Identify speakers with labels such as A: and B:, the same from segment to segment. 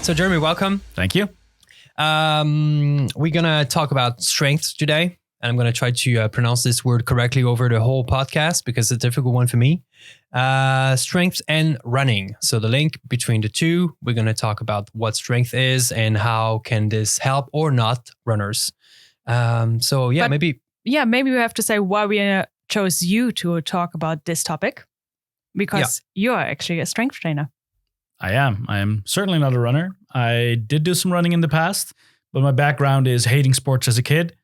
A: So Jeremy, welcome.
B: Thank you.
A: We're going to talk about strength today. And I'm going to try to pronounce this word correctly over the whole podcast because it's a difficult one for me. Strength and running. So the link between the two, we're going to talk about what strength is and how can this help or not runners. Maybe
C: we have to say why we chose you to talk about this topic, because you are actually a strength trainer.
B: I am certainly not a runner. I did do some running in the past, but my background is hating sports as a kid.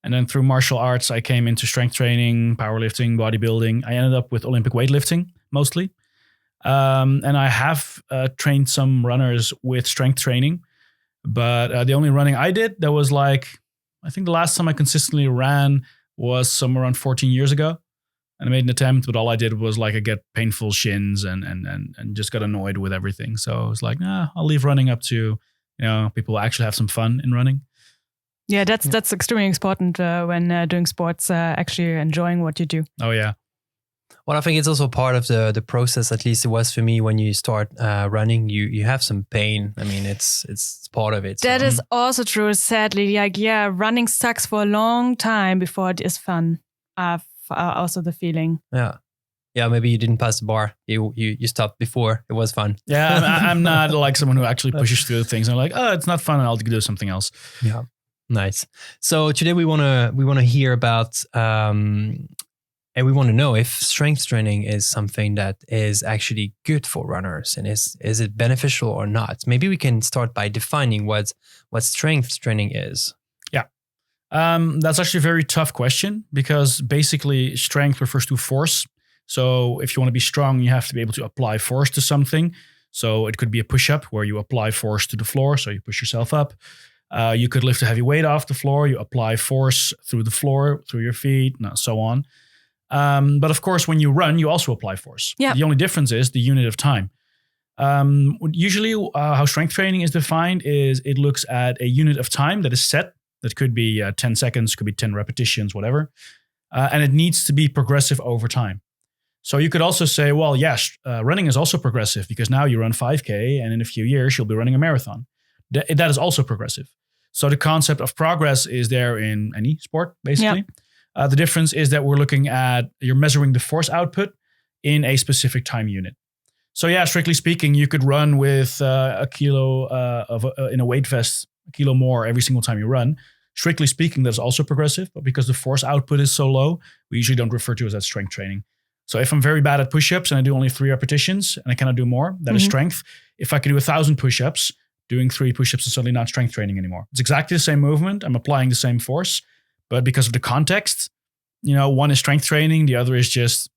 B: And then through martial arts, I came into strength training, powerlifting, bodybuilding. I ended up with Olympic weightlifting mostly. And I have trained some runners with strength training. But the only running I did, that was I think the last time I consistently ran was somewhere around 14 years ago. And I made an attempt, but all I did was I get painful shins and just got annoyed with everything. So I was I'll leave running up to, people who actually have some fun in running.
C: Yeah, that's extremely important when doing sports, actually enjoying what you do.
B: Oh, yeah.
A: Well, I think it's also part of the process, at least it was for me when you start running, you have some pain. I mean, it's part of it.
C: That is also true, sadly. Running sucks for a long time before it is fun. Also the feeling.
A: Yeah, maybe you didn't pass the bar. You stopped before it was fun.
B: Yeah, I'm not someone who actually pushes through things. I'm it's not fun and I'll do something else.
A: Yeah. Nice. So today we want to hear about and we want to know if strength training is something that is actually good for runners, and is it beneficial or not? Maybe we can start by defining what strength training is.
B: Yeah. That's actually a very tough question, because basically strength refers to force. So if you want to be strong, you have to be able to apply force to something. So it could be a push-up where you apply force to the floor, so you push yourself up. You could lift a heavy weight off the floor. You apply force through the floor, through your feet, and so on. But of course, when you run, you also apply force.
C: Yeah.
B: The only difference is the unit of time. Usually, how strength training is defined is it looks at a unit of time that is set. That could be 10 seconds, could be 10 repetitions, whatever. And it needs to be progressive over time. So you could also say, well, yes, running is also progressive, because now you run 5K and in a few years, you'll be running a marathon. That is also progressive. So the concept of progress is there in any sport, basically. Yeah. The difference is that you're measuring the force output in a specific time unit. So yeah, strictly speaking, you could run with a kilo in a weight vest, a kilo more every single time you run. Strictly speaking, that's also progressive, but because the force output is so low, we usually don't refer to it as strength training. So if I'm very bad at push-ups and I do only 3 repetitions and I cannot do more, that is strength. If I can do 1,000 push-ups, doing 3 push-ups is certainly not strength training anymore. It's exactly the same movement. I'm applying the same force, but because of the context, one is strength training, the other is just,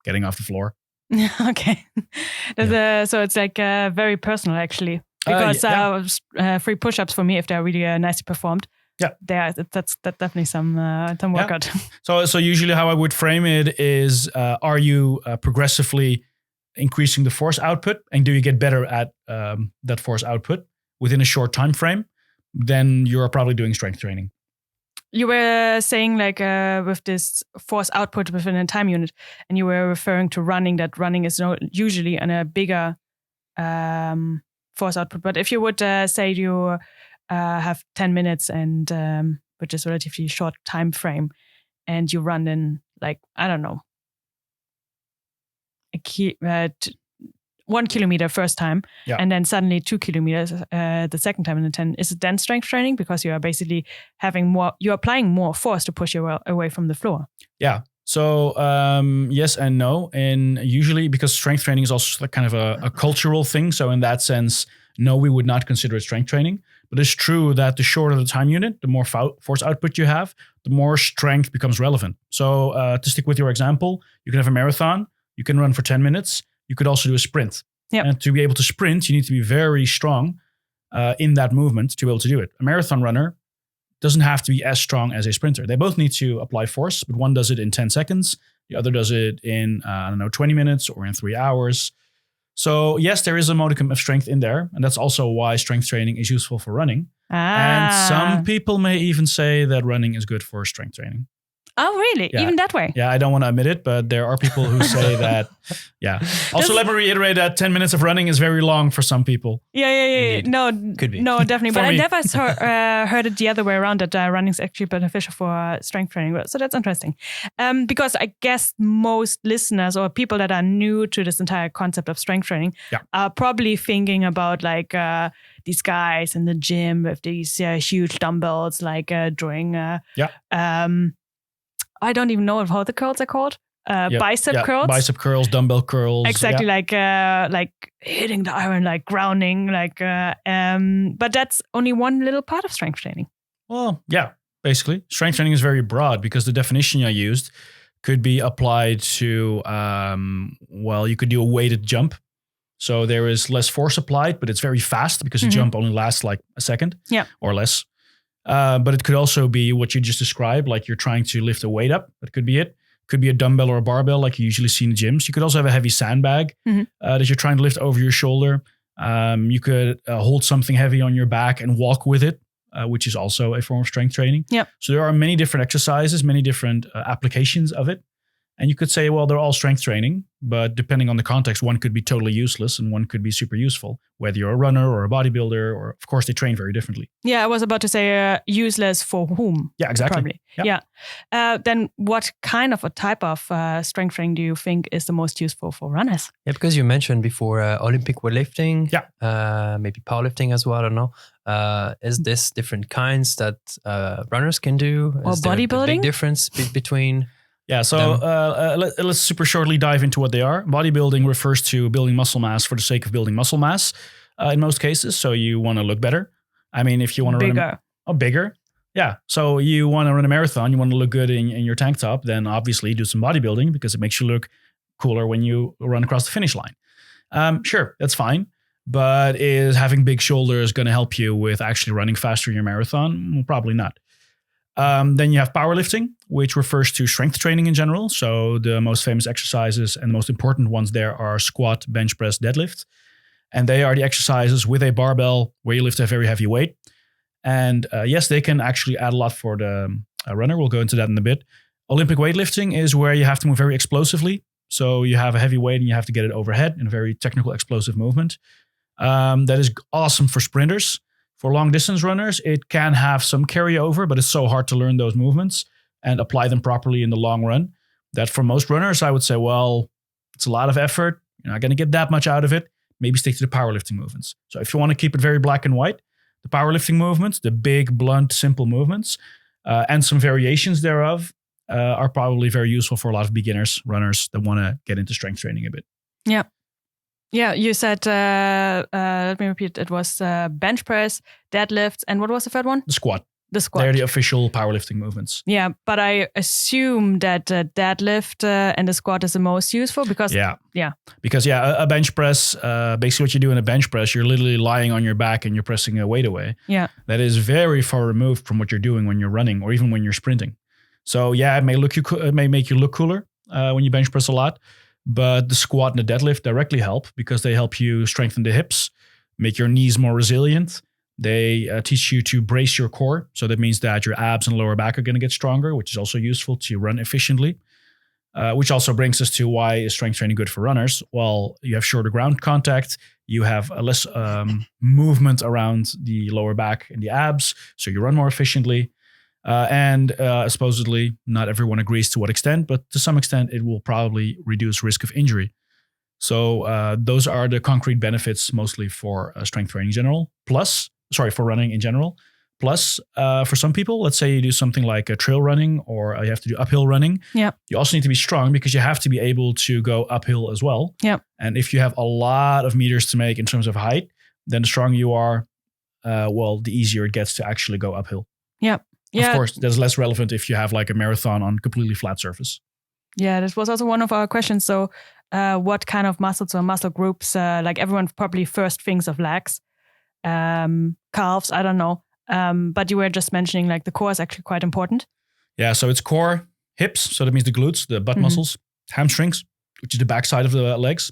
B: getting off the floor.
C: Okay. So it's very personal, actually, because 3 push-ups for me, if they're really nicely performed, that's definitely some workout.
B: Yeah. So usually how I would frame it is, are you progressively increasing the force output, and do you get better at that force output within a short time frame? Then you're probably doing strength training.
C: You were saying with this force output within a time unit, and you were referring to running, that running is usually on a bigger force output. But if you would say you have 10 minutes and which is a relatively short time frame, and you run in 1 kilometer first time, and then suddenly 2 kilometers the second time in the 10. Is it then strength training, because you are basically you're applying more force to push you away from the floor? Yeah.
B: So yes and no. And usually, because strength training is also kind of a cultural thing. So in that sense, no, we would not consider it strength training. But it's true that the shorter the time unit, the more force output you have, the more strength becomes relevant. So to stick with your example, you can have a marathon, you can run for 10 minutes. You could also do a sprint.
C: Yep.
B: And to be able to sprint, you need to be very strong in that movement to be able to do it. A marathon runner doesn't have to be as strong as a sprinter. They both need to apply force, but one does it in 10 seconds. The other does it in, 20 minutes or in 3 hours. So yes, there is a modicum of strength in there. And that's also why strength training is useful for running. And some people may even say that running is good for strength training.
C: Oh, really?
B: Yeah.
C: Even that way?
B: Yeah, I don't want to admit it, but there are people who say that. Yeah. Also, let me reiterate that 10 minutes of running is very long for some people.
C: Yeah.
A: Indeed.
C: No,
A: Could be.
C: No, definitely. But
B: For
C: I
B: me.
C: never heard it the other way around, that running is actually beneficial for strength training. So that's interesting. Because I guess most listeners or people that are new to this entire concept of strength training are probably thinking about like these guys in the gym with these huge dumbbells, like doing I don't even know how the curls are called. Bicep curls.
B: Bicep curls, dumbbell curls.
C: Exactly, like hitting the iron, like grounding, but that's only one little part of strength training.
B: Well, yeah, basically. Strength training is very broad because the definition I used could be applied to, you could do a weighted jump. So there is less force applied, but it's very fast because the jump only lasts like a second or less. But it could also be what you just described, like you're trying to lift a weight up. That could be it. Could be a dumbbell or a barbell like you usually see in the gyms. You could also have a heavy sandbag that you're trying to lift over your shoulder. You could hold something heavy on your back and walk with it, which is also a form of strength training.
C: Yep.
B: So there are many different exercises, many different applications of it. And you could say, well, they're all strength training, but depending on the context, one could be totally useless and one could be super useful, whether you're a runner or a bodybuilder, or of course they train very differently.
C: Yeah, I was about to say useless for whom?
B: Yeah, exactly.
C: Probably. Yeah. Then what kind of a type of strength training do you think is the most useful for runners?
A: Yeah, because you mentioned before Olympic weightlifting, maybe powerlifting as well, I don't know. Is this different kinds that runners can do?
C: Or
A: is there
C: bodybuilding?
A: a big difference between...
B: Yeah, so let's super shortly dive into what they are. Bodybuilding refers to building muscle mass for the sake of building muscle mass in most cases. So you want to look better. I mean, if you want to
C: bigger.
B: Bigger. Yeah. So you want to run a marathon, you want to look good in your tank top, then obviously do some bodybuilding because it makes you look cooler when you run across the finish line. Sure, that's fine. But is having big shoulders going to help you with actually running faster in your marathon? Well, probably not. Then you have powerlifting, which refers to strength training in general. So the most famous exercises and the most important ones there are squat, bench press, deadlift. And they are the exercises with a barbell where you lift a very heavy weight. And yes, they can actually add a lot for the runner. We'll go into that in a bit. Olympic weightlifting is where you have to move very explosively. So you have a heavy weight and you have to get it overhead in a very technical, explosive movement. That is awesome for sprinters. For long distance runners, it can have some carryover, but it's so hard to learn those movements and apply them properly in the long run that for most runners, I would say, well, it's a lot of effort. You're not going to get that much out of it. Maybe stick to the powerlifting movements. So if you want to keep it very black and white, the powerlifting movements, the big, blunt, simple movements, and some variations thereof are probably very useful for a lot of beginners, runners that want to get into strength training a bit.
C: Yeah. Yeah, you said, let me repeat, it was bench press, deadlift, and what was the third one?
B: The squat.
C: The squat.
B: They're the official powerlifting movements.
C: Yeah, but I assume that deadlift and the squat is the most useful because...
B: Because a bench press, basically what you do in a bench press, you're literally lying on your back and you're pressing a weight away.
C: Yeah.
B: That is very far removed from what you're doing when you're running or even when you're sprinting. So yeah, it may make you look cooler when you bench press a lot. But the squat and the deadlift directly help because they help you strengthen the hips, make your knees more resilient. They teach you to brace your core. So that means that your abs and lower back are going to get stronger, which is also useful to run efficiently. Which also brings us to why is strength training good for runners? Well, you have shorter ground contact. You have less movement around the lower back and the abs. So you run more efficiently. And supposedly, not everyone agrees to what extent, but to some extent, it will probably reduce risk of injury. So those are the concrete benefits mostly for strength training in general. For running in general. Plus, for some people, let's say you do something like trail running or you have to do uphill running.
C: Yeah.
B: You also need to be strong because you have to be able to go uphill as well.
C: Yeah.
B: And if you have a lot of meters to make in terms of height, then the stronger you are, the easier it gets to actually go uphill.
C: Yeah. Yeah.
B: Of course, that's less relevant if you have like a marathon on completely flat surface.
C: Yeah, this was also one of our questions. So what kind of muscles or muscle groups, like everyone probably first thinks of legs, calves, I don't know. But you were just mentioning like the core is actually quite important.
B: Yeah, so it's core, hips, so that means the glutes, the butt muscles, hamstrings, which is the back side of the legs.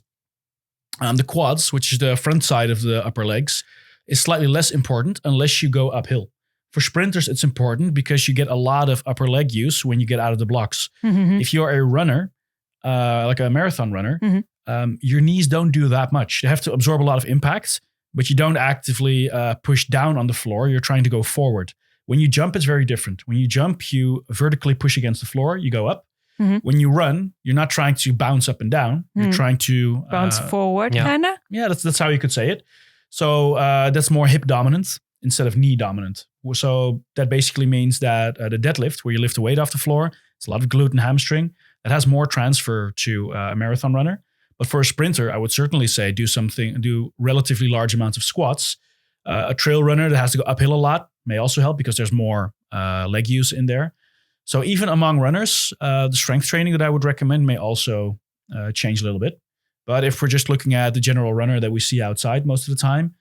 B: The quads, which is the front side of the upper legs, is slightly less important unless you go uphill. For sprinters, it's important because you get a lot of upper leg use when you get out of the blocks.
C: Mm-hmm.
B: If you're a runner, like a marathon runner,
C: Mm-hmm.
B: your knees don't do that much. They have to absorb a lot of impact, but you don't actively push down on the floor. You're trying to go forward. When you jump, it's very different. When you jump, you vertically push against the floor. You go up.
C: Mm-hmm.
B: When you run, you're not trying to bounce up and down. You're trying to
C: bounce forward, kind of.
B: Yeah, that's how you could say it. So that's more hip dominant instead of knee dominant. So that basically means that the deadlift, where you lift the weight off the floor, it's a lot of glute and hamstring. That has more transfer to a marathon runner. But for a sprinter, I would certainly say do relatively large amounts of squats. A trail runner that has to go uphill a lot may also help because there's more leg use in there. So even among runners, the strength training that I would recommend may also change a little bit. But if we're just looking at the general runner that we see outside most of the time,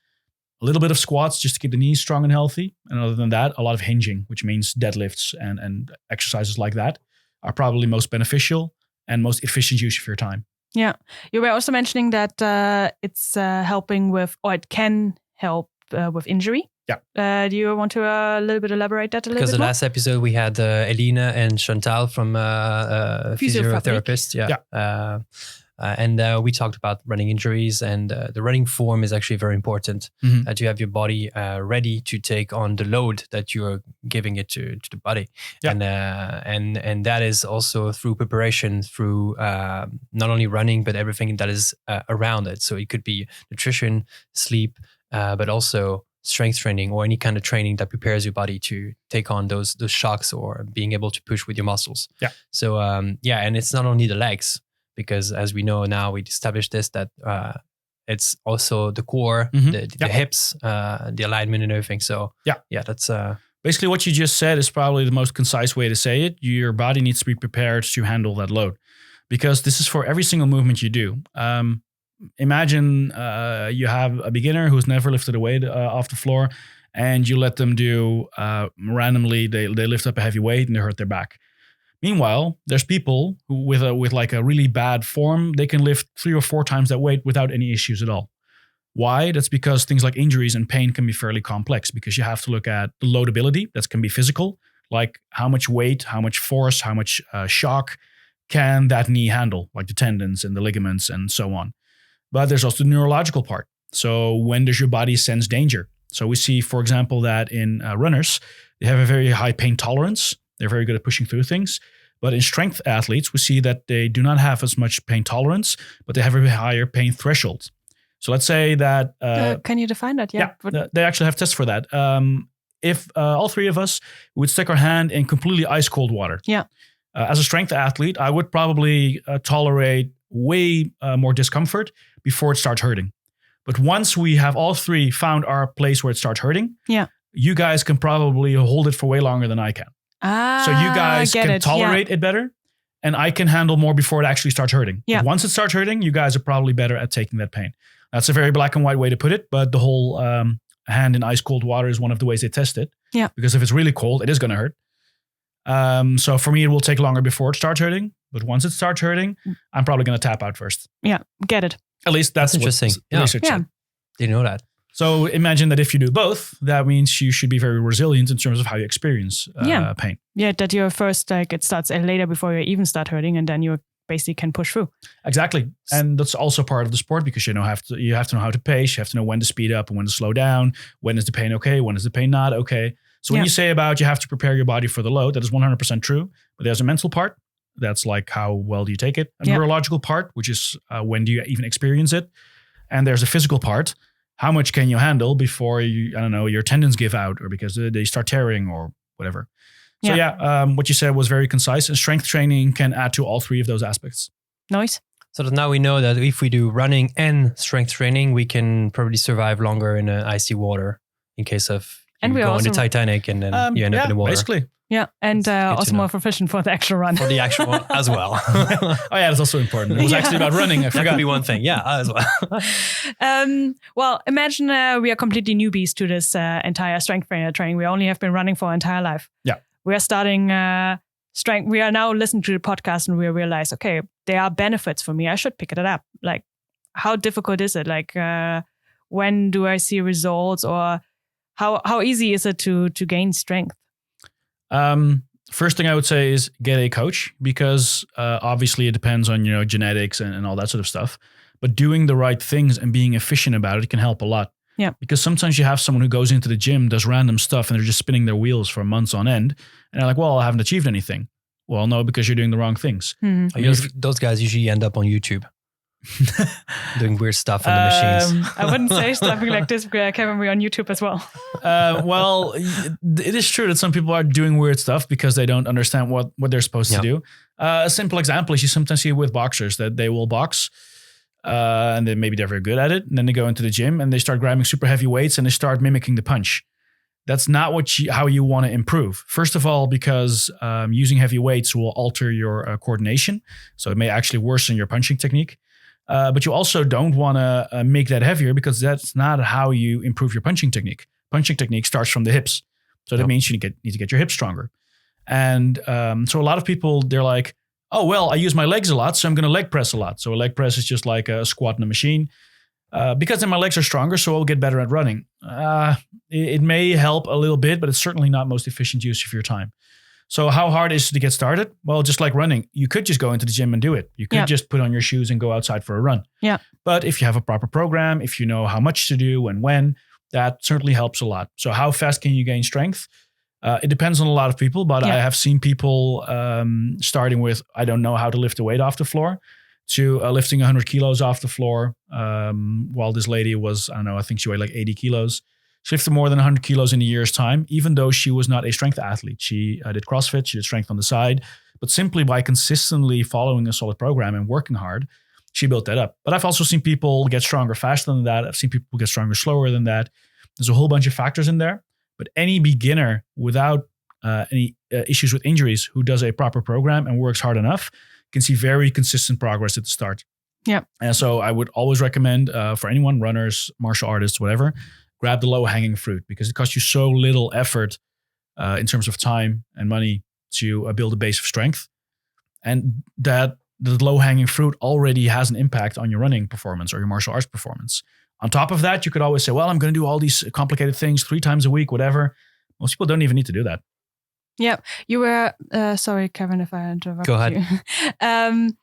B: a little bit of squats just to keep the knees strong and healthy. And other than that, a lot of hinging, which means deadlifts and exercises like that are probably most beneficial and most efficient use of your time.
C: Yeah. You were also mentioning that it's helping with, or it can help with injury.
B: Yeah.
C: Do you want to a little bit elaborate that a little bit
A: Because the
C: more?
A: last episode we had Elina and Chantal from physiotherapist. Yeah. And we talked about running injuries, and the running form is actually very important. That you have your body ready to take on the load that you are giving it to the body.
B: Yeah.
A: And that is also through preparation, through not only running, but everything that is around it. So it could be nutrition, sleep, but also strength training or any kind of training that prepares your body to take on those shocks or being able to push with your muscles.
B: Yeah.
A: So and it's not only the legs, because as we know now, we established this, that it's also the core, the hips, the alignment and everything. So that's
B: basically what you just said is probably the most concise way to say it. Your body needs to be prepared to handle that load, because this is for every single movement you do. Imagine you have a beginner who's never lifted a weight off the floor, and you let them do randomly, they lift up a heavy weight and they hurt their back. Meanwhile, there's people who with like a really bad form, they can lift 3 or 4 times that weight without any issues at all. Why? That's because things like injuries and pain can be fairly complex, because you have to look at the loadability. That can be physical, like how much weight, how much force, how much shock can that knee handle, like the tendons and the ligaments and so on. But there's also the neurological part. So when does your body sense danger? So we see, for example, that in runners, they have a very high pain tolerance. They're very good at pushing through things. But in strength athletes, we see that they do not have as much pain tolerance, but they have a higher pain threshold. So let's say that...
C: can you define that?
B: Yeah, they actually have tests for that. If all 3 of us would stick our hand in completely ice cold water.
C: Yeah.
B: As a strength athlete, I would probably tolerate way more discomfort before it starts hurting. But once we have all 3 found our place where it starts hurting, you guys can probably hold it for way longer than I can. So you guys can tolerate it better, and I can handle more before it actually starts hurting.
C: Yeah.
B: Once it starts hurting, you guys are probably better at taking that pain. That's a very black and white way to put it, but the whole hand in ice cold water is one of the ways they test it.
C: Yeah.
B: Because if it's really cold, it is going to hurt. So for me, it will take longer before it starts hurting. But once it starts hurting, I'm probably going to tap out first.
C: Yeah, get it.
B: At least that's
A: interesting.
B: What research said.
A: Didn't know that.
B: So imagine that if you do both, that means you should be very resilient in terms of how you experience pain.
C: Yeah, that you're first, like it starts later before you even start hurting, and then you basically can push through.
B: Exactly. And that's also part of the sport, because you have to know how to pace. You have to know when to speed up and when to slow down. When is the pain okay? When is the pain not okay? So when you say about you have to prepare your body for the load, that is 100% true. But there's a mental part. That's like how well do you take it? A neurological part, which is when do you even experience it? And there's a physical part. How much can you handle before your tendons give out, or because they start tearing or whatever. So what you said was very concise, and strength training can add to all 3 of those aspects.
C: Nice.
A: So that now we know that if we do running and strength training, we can probably survive longer in icy water in case of go into Titanic and then you end up in the water.
B: Basically.
C: Yeah, and also more proficient for the actual run.
A: For the actual one as well.
B: Oh yeah, that's also important. It was actually about running. I forgot.
A: That could be one thing. Yeah, as well.
C: Well, imagine we are completely newbies to this entire strength training. We only have been running for our entire life.
B: Yeah.
C: We are starting strength. We are now listening to the podcast and we realize, okay, there are benefits for me. I should pick it up. Like, how difficult is it? Like, when do I see results, or how easy is it to gain strength?
B: First thing I would say is get a coach, because obviously it depends on genetics and all that sort of stuff. But doing the right things and being efficient about it can help a lot.
C: Yeah.
B: Because sometimes you have someone who goes into the gym, does random stuff, and they're just spinning their wheels for months on end, and they're like, "Well, I haven't achieved anything." Well, no, because you're doing the wrong things.
C: Mm-hmm.
A: Those guys usually end up on YouTube. Doing weird stuff on the machines.
C: I wouldn't say something like this, because I can remember on YouTube as well.
B: Well, it is true that some people are doing weird stuff because they don't understand what they're supposed to do. A simple example is you sometimes see with boxers that they will box, and then maybe they're very good at it, and then they go into the gym and they start grabbing super heavy weights and they start mimicking the punch. That's not how you want to improve. First of all, because using heavy weights will alter your coordination, so it may actually worsen your punching technique. But you also don't want to make that heavier, because that's not how you improve your punching technique. Punching technique starts from the hips. So that means you need to get your hips stronger. And so a lot of people, they're like, oh, well, I use my legs a lot, so I'm going to leg press a lot. So a leg press is just like a squat in a machine. Because then my legs are stronger, so I'll get better at running. It may help a little bit, but it's certainly not most efficient use of your time. So how hard is it to get started? Well, just like running, you could just go into the gym and do it. You could just put on your shoes and go outside for a run.
C: Yeah.
B: But if you have a proper program, if you know how much to do and when, that certainly helps a lot. So how fast can you gain strength? It depends on a lot of people, but I have seen people starting with, I don't know how to lift a weight off the floor, to lifting 100 kilos off the floor. While this lady was, I don't know, I think she weighed like 80 kilos. She lifted more than 100 kilos in a year's time, even though she was not a strength athlete. She did CrossFit, she did strength on the side, but simply by consistently following a solid program and working hard, she built that up. But I've also seen people get stronger faster than that. I've seen people get stronger slower than that. There's a whole bunch of factors in there. But any beginner without any issues with injuries who does a proper program and works hard enough can see very consistent progress at the start.
C: Yeah.
B: And so I would always recommend for anyone, runners, martial artists, whatever, grab the low-hanging fruit, because it costs you so little effort in terms of time and money to build a base of strength. And that the low-hanging fruit already has an impact on your running performance or your martial arts performance. On top of that, you could always say, well, I'm going to do all these complicated things 3 times a week, whatever. Most people don't even need to do that.
C: Yeah. You were, sorry, Kevin, if I interrupted
A: Go ahead.
C: you.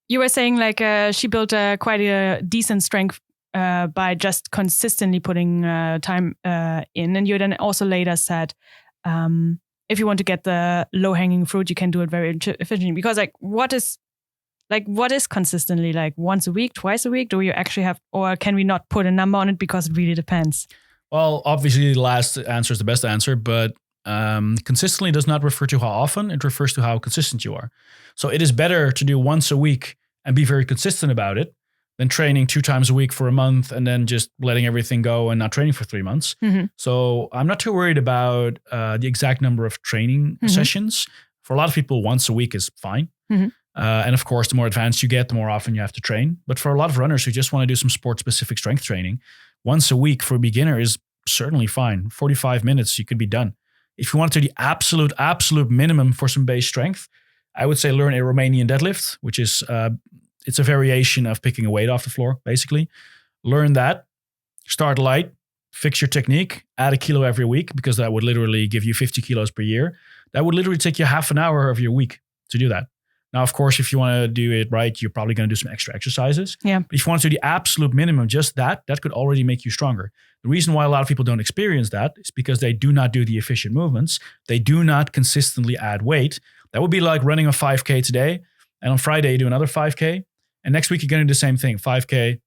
C: You were saying like she built quite a decent strength by just consistently putting time in. And you then also later said, if you want to get the low-hanging fruit, you can do it very efficiently. Because what is consistently, like once a week, twice a week? Do you actually have, or can we not put a number on it because it really depends?
B: Well, obviously the last answer is the best answer, but consistently does not refer to how often, it refers to how consistent you are. So it is better to do once a week and be very consistent about it than training 2 times a week for a month and then just letting everything go and not training for 3 months.
C: Mm-hmm.
B: So I'm not too worried about the exact number of training sessions. For a lot of people, once a week is fine.
C: Mm-hmm.
B: And of course, the more advanced you get, the more often you have to train. But for a lot of runners who just want to do some sport-specific strength training, once a week for a beginner is certainly fine. 45 minutes, you could be done. If you want to do the absolute minimum for some base strength, I would say learn a Romanian deadlift, which is it's a variation of picking a weight off the floor, basically. Learn that, start light, fix your technique, add a kilo every week, because that would literally give you 50 kilos per year. That would literally take you half an hour of your week to do that. Now, of course, if you want to do it right, you're probably going to do some extra exercises.
C: Yeah.
B: But if you want to do the absolute minimum, just that could already make you stronger. The reason why a lot of people don't experience that is because they do not do the efficient movements. They do not consistently add weight. That would be like running a 5K today, and on Friday you do another 5K, and next week you're going to do the same thing, 5K,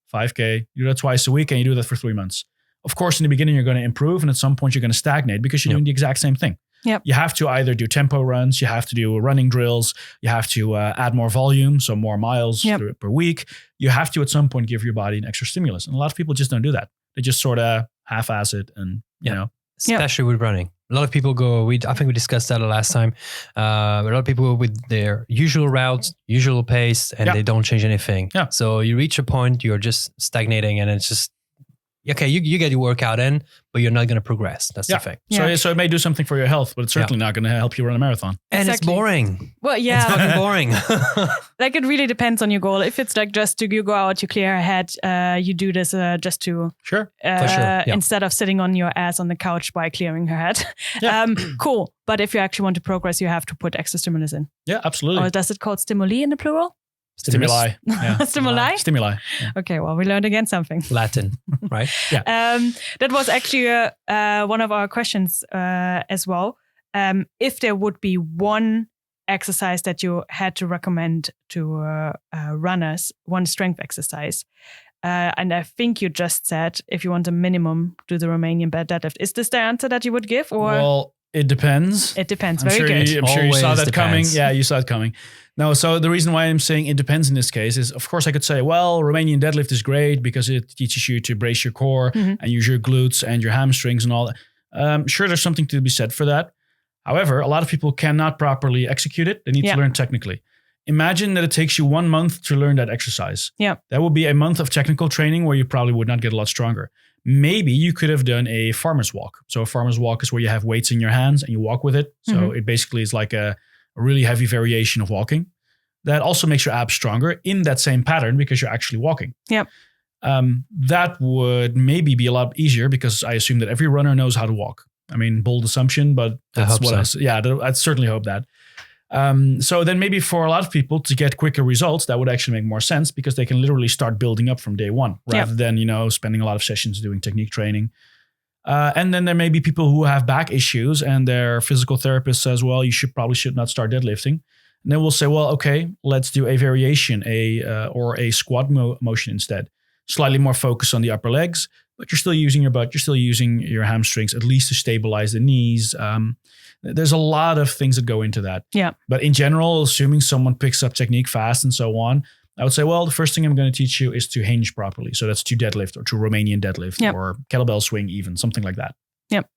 B: you do that twice a week, and you do that for 3 months. Of course, in the beginning, you're going to improve, and at some point you're going to stagnate because you're doing the exact same thing.
C: Yep.
B: You have to either do tempo runs, you have to do running drills, you have to add more volume, so more miles per week. You have to, at some point, give your body an extra stimulus. And a lot of people just don't do that. They just sort of half-ass it and, you know.
A: Especially with running. A lot of people go, I think we discussed that last time. A lot of people go with their usual routes, usual pace, and they don't change anything.
B: Yeah.
A: So you reach a point, you're just stagnating, and it's just okay, you get your workout in, but you're not going to progress. That's the thing.
B: So it may do something for your health, but it's certainly not going to help you run a marathon.
A: And it's boring.
C: Well, yeah.
A: It's fucking boring.
C: Like, it really depends on your goal. If it's like just to go out, you clear your head, you do this just to...
A: For sure.
C: Instead of sitting on your ass on the couch by clearing your head. Cool. But if you actually want to progress, you have to put extra stimulus in.
B: Yeah, absolutely.
C: Or does it called stimuli in the plural?
B: Stimuli. Yeah.
C: Stimuli?
B: Stimuli. Yeah.
C: Okay, well, we learned again something.
A: Latin, right?
C: That was actually one of our questions as well. If there would be one exercise that you had to recommend to runners, one strength exercise, and I think you just said if you want a minimum, do the Romanian deadlift. Is this the answer that you would give? Or
B: Well, it depends.
C: It depends.
B: I'm
C: Very
B: sure
C: good.
B: I'm sure you saw that coming.
A: Depends.
B: Yeah, you saw it coming. No, so the reason why I'm saying it depends in this case is, of course, I could say, well, Romanian deadlift is great because it teaches you to brace your core and use your glutes and your hamstrings and all that. Sure, there's something to be said for that. However, a lot of people cannot properly execute it. They need to learn technically. Imagine that it takes you 1 month to learn that exercise.
C: Yeah.
B: That would be a month of technical training where you probably would not get a lot stronger. Maybe you could have done a farmer's walk. So a farmer's walk is where you have weights in your hands and you walk with it. So it basically is like a really heavy variation of walking. That also makes your abs stronger in that same pattern because you're actually walking.
C: Yep.
B: That would maybe be a lot easier because I assume that every runner knows how to walk. I mean, bold assumption, but that's I certainly hope that. So then maybe for a lot of people to get quicker results, that would actually make more sense because they can literally start building up from day one rather than, spending a lot of sessions doing technique training. And then there may be people who have back issues and their physical therapist says, well, you should not start deadlifting. And then we'll say, well, okay, let's do a variation, or a squat motion instead. Slightly more focus on the upper legs, but you're still using your butt, you're still using your hamstrings, at least to stabilize the knees. There's a lot of things that go into that.
C: Yeah.
B: But in general, assuming someone picks up technique fast and so on, I would say, well, the first thing I'm going to teach you is to hinge properly. So that's to deadlift or to Romanian deadlift or kettlebell swing even, something like that.
C: Yep.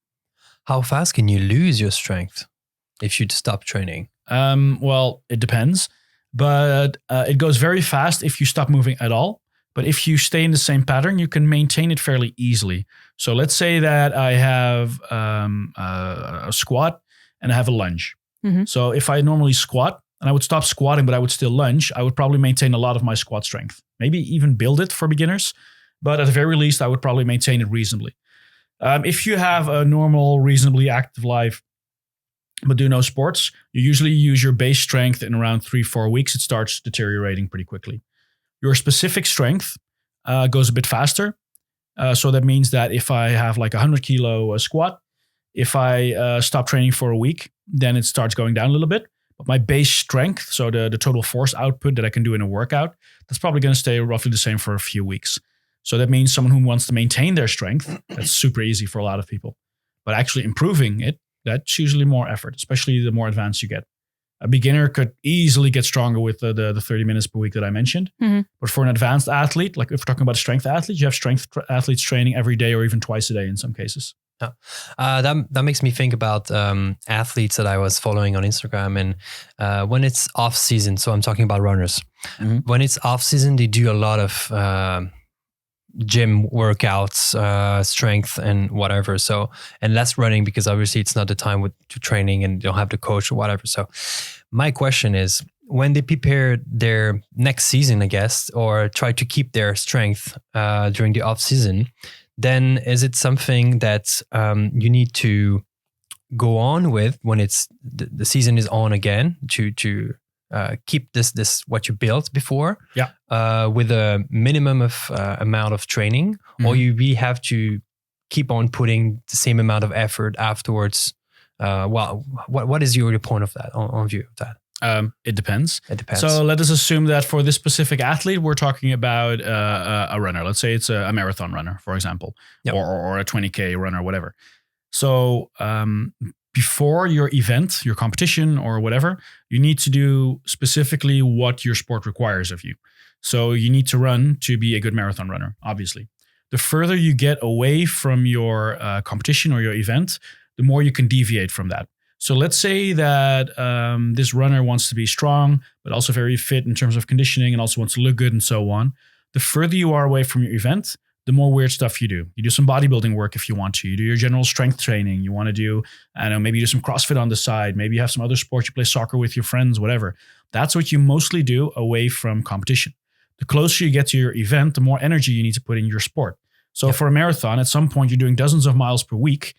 A: How fast can you lose your strength if you stop training?
B: Well, it depends, but it goes very fast if you stop moving at all. But if you stay in the same pattern, you can maintain it fairly easily. So let's say that I have a squat and I have a lunge. So if I normally squat and I would stop squatting, but I would still lunge, I would probably maintain a lot of my squat strength. Maybe even build it for beginners. But at the very least, I would probably maintain it reasonably. If you have a normal, reasonably active life, but do no sports, you usually use your base strength in around 3-4 weeks. It starts deteriorating pretty quickly. Your specific strength goes a bit faster. So that means that if I have like 100 kilo squat, if I stop training for a week, then it starts going down a little bit. But my base strength, so the total force output that I can do in a workout, that's probably going to stay roughly the same for a few weeks. So that means someone who wants to maintain their strength, that's super easy for a lot of people. But actually improving it, that's usually more effort, especially the more advanced you get. A beginner could easily get stronger with the 30 minutes per week that I mentioned. But for an advanced athlete, like if we're talking about a strength athlete, you have strength athletes training every day or even twice a day in some cases.
A: That makes me think about athletes that I was following on Instagram. And when it's off season, so I'm talking about runners. When it's off season, they do a lot of gym workouts, strength and whatever. So, and less running because obviously it's not the time to training and they don't have the coach or whatever. So my question is, when they prepare their next season, I guess, or try to keep their strength during the off season, then is it something that you need to go on with when it's the season is on again to keep this what you built before with a minimum of amount of training, or you really have to keep on putting the same amount of effort afterwards? What is your point of that on view of that?
B: It depends.
A: It depends.
B: So let us assume that for this specific athlete, we're talking about a runner. Let's say it's a marathon runner, for example, or a 20K runner, whatever. So before your event, your competition or whatever, you need to do specifically what your sport requires of you. So you need to run to be a good marathon runner, obviously. The further you get away from your competition or your event, the more you can deviate from that. So let's say that this runner wants to be strong, but also very fit in terms of conditioning and also wants to look good and so on. The further you are away from your event, the more weird stuff you do. You do some bodybuilding work if you want to. You do your general strength training. You want to do, I don't know, maybe you do some CrossFit on the side. Maybe you have some other sports. You play soccer with your friends, whatever. That's what you mostly do away from competition. The closer you get to your event, the more energy you need to put in your sport. So for a marathon, at some point, you're doing dozens of miles per week.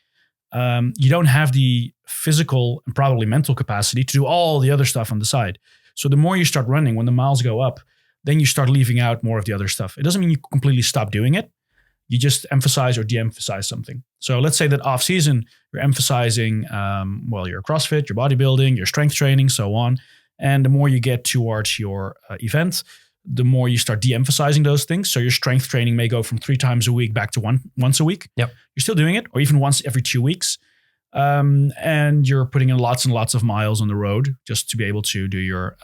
B: You don't have the physical and probably mental capacity to do all the other stuff on the side. So the more you start running, when the miles go up, then you start leaving out more of the other stuff. It doesn't mean you completely stop doing it. You just emphasize or de-emphasize something. So let's say that off season, you're emphasizing, your CrossFit, your bodybuilding, your strength training, so on. And the more you get towards your event, the more you start de-emphasizing those things. So your strength training may go from 3 times a week back to once a week.
A: Yep.
B: You're still doing it, or even once every 2 weeks. And you're putting in lots and lots of miles on the road just to be able to do your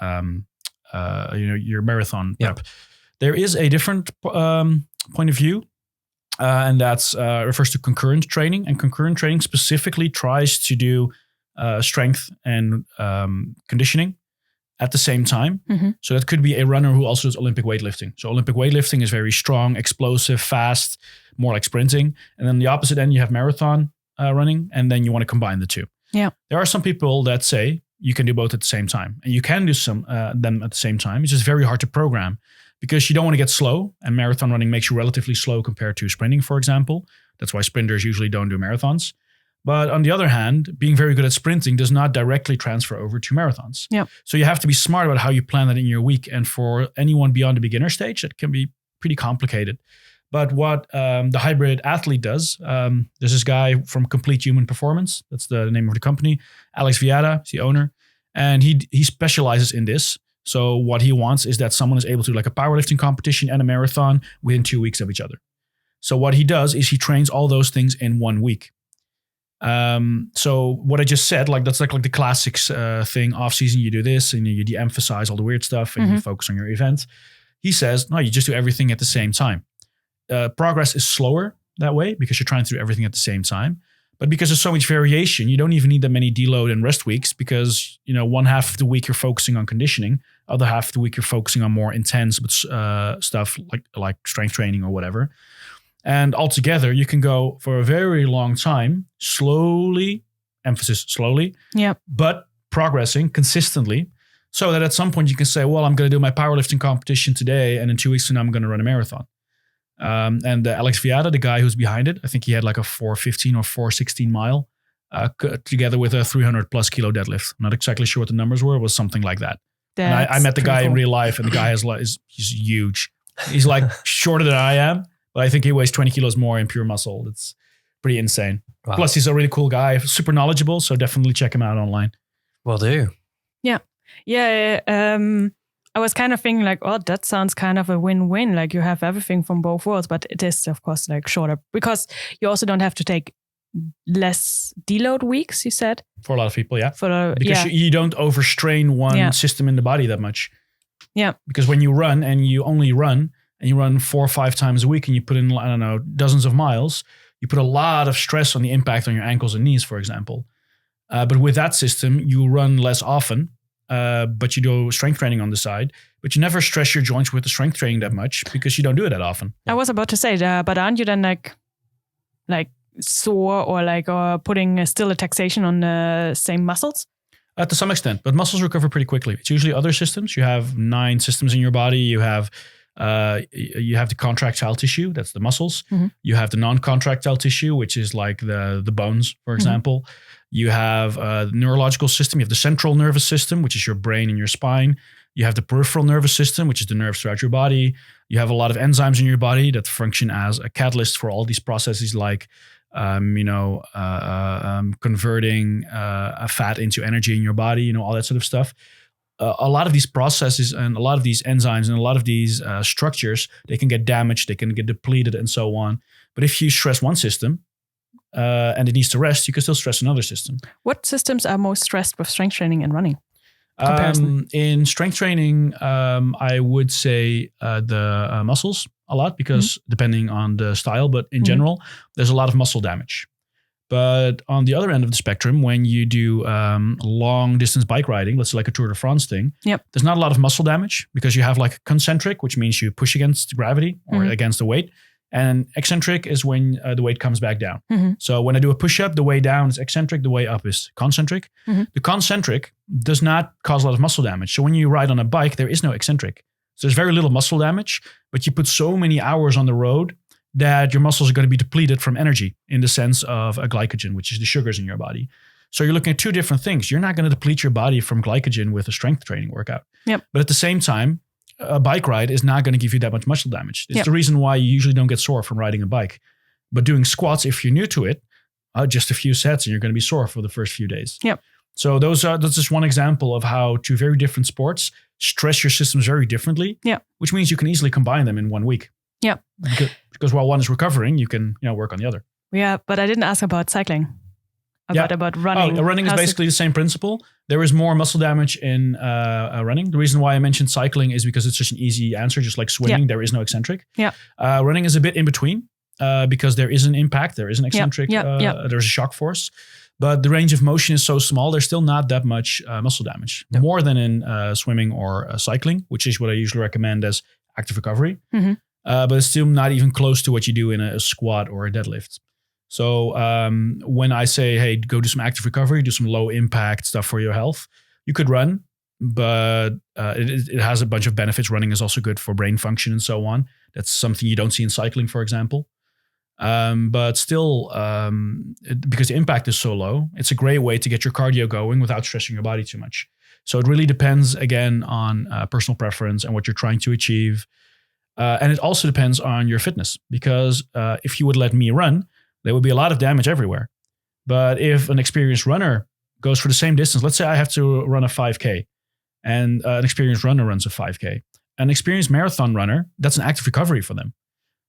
B: marathon prep. There is a different point of view. And that's refers to concurrent training. And concurrent training specifically tries to do strength and conditioning at the same time. Mm-hmm. So that could be a runner who also does Olympic weightlifting. So Olympic weightlifting is very strong, explosive, fast, more like sprinting. And then the opposite end, you have marathon running, and then you want to combine the two.
C: Yeah.
B: There are some people that say you can do both at the same time. And you can do some them at the same time. It's just very hard to program, because you don't want to get slow, and marathon running makes you relatively slow compared to sprinting, for example. That's why sprinters usually don't do marathons. But on the other hand, being very good at sprinting does not directly transfer over to marathons.
C: Yep.
B: So you have to be smart about how you plan that in your week. And for anyone beyond the beginner stage, that can be pretty complicated. But what the hybrid athlete does, there's this guy from Complete Human Performance. That's the name of the company. Alex Viada is the owner. And he specializes in this. So what he wants is that someone is able to do like a powerlifting competition and a marathon within 2 weeks of each other. So what he does is he trains all those things in 1 week. So what I just said, like that's like the classics thing. Off season, you do this and you de-emphasize all the weird stuff and you focus on your event. He says, no, you just do everything at the same time. Progress is slower that way because you're trying to do everything at the same time. But because there's so much variation, you don't even need that many deload and rest weeks, because, one half of the week you're focusing on conditioning, other half of the week you're focusing on more intense stuff like strength training or whatever. And altogether, you can go for a very long time, slowly, emphasis slowly, but progressing consistently, so that at some point you can say, well, I'm going to do my powerlifting competition today, and in 2 weeks from now, I'm going to run a marathon. And Alex Viada, the guy who's behind it, I think he had like a 4:15 or 4:16 mile, together with a 300 plus kilo deadlift. I'm not exactly sure what the numbers were. It was something like that. And I met the guy in real life, and the guy he's huge. He's like shorter than I am, but I think he weighs 20 kilos more in pure muscle. It's pretty insane. Wow. Plus, he's a really cool guy, super knowledgeable. So definitely check him out online.
A: Will do.
C: Yeah. Yeah. I was kind of thinking like, oh, that sounds kind of a win-win. Like you have everything from both worlds, but it is, of course, like shorter, because you also don't have to take less deload weeks, you said?
B: For a lot of people, yeah. Because you don't overstrain one system in the body that much.
C: Yeah.
B: Because when you run and you only run, and you run 4 or 5 times a week and you put in, I don't know, dozens of miles, you put a lot of stress on the impact on your ankles and knees, for example. But with that system, you run less often. But you do strength training on the side, but you never stress your joints with the strength training that much because you don't do it that often.
C: I was about to say that, but aren't you then like sore or putting still a taxation on the same muscles?
B: To some extent, but muscles recover pretty quickly. It's usually other systems. You have 9 systems in your body. You have the contractile tissue, that's the muscles. Mm-hmm. You have the non-contractile tissue, which is like the bones, for example. Mm-hmm. You have the neurological system. You have the central nervous system, which is your brain and your spine. You have the peripheral nervous system, which is the nerves throughout your body. You have a lot of enzymes in your body that function as a catalyst for all these processes, like converting fat into energy in your body, all that sort of stuff. A lot of these processes and a lot of these enzymes and a lot of these structures, they can get damaged, they can get depleted and so on. But if you stress one system and it needs to rest, you can still stress another system.
C: What systems are most stressed with strength training and running?
B: In strength training, I would say the muscles a lot, because depending on the style, but in general, there's a lot of muscle damage. But on the other end of the spectrum, when you do long distance bike riding, let's say like a Tour de France thing, there's not a lot of muscle damage because you have like concentric, which means you push against gravity or against the weight. And eccentric is when the weight comes back down. So when I do a push-up, the way down is eccentric, the way up is concentric. The concentric does not cause a lot of muscle damage. So when you ride on a bike, there is no eccentric. So there's very little muscle damage, but you put so many hours on the road that your muscles are going to be depleted from energy in the sense of a glycogen, which is the sugars in your body. So you're looking at two different things. You're not going to deplete your body from glycogen with a strength training workout. But at the same time, a bike ride is not going to give you that much muscle damage. It's the reason why you usually don't get sore from riding a bike. But doing squats, if you're new to it, just a few sets and you're going to be sore for the first few daes. So that's just one example of how two very different sports stress your systems very differently. Which means you can easily combine them in 1 week. Because while one is recovering, you can work on the other.
C: Yeah, but I didn't ask about cycling. About running.
B: Running is basically the same principle. There is more muscle damage in running. The reason why I mentioned cycling is because it's such an easy answer, just like swimming. There is no eccentric. Running is a bit in between because there is an impact. There is an eccentric. There's a shock force. But the range of motion is so small, there's still not that much muscle damage. More than in swimming or cycling, which is what I usually recommend as active recovery. But it's still not even close to what you do in a squat or a deadlift. So when I say, hey, go do some active recovery, do some low impact stuff for your health, you could run, but it has a bunch of benefits. Running is also good for brain function and so on. That's something you don't see in cycling, for example. But still, because the impact is so low, it's a great way to get your cardio going without stressing your body too much. So it really depends, again, on personal preference and what you're trying to achieve. And it also depends on your fitness, because if you would let me run, there would be a lot of damage everywhere. But if an experienced runner goes for the same distance, let's say I have to run a 5K and an experienced runner runs a 5K. An experienced marathon runner, that's an active recovery for them.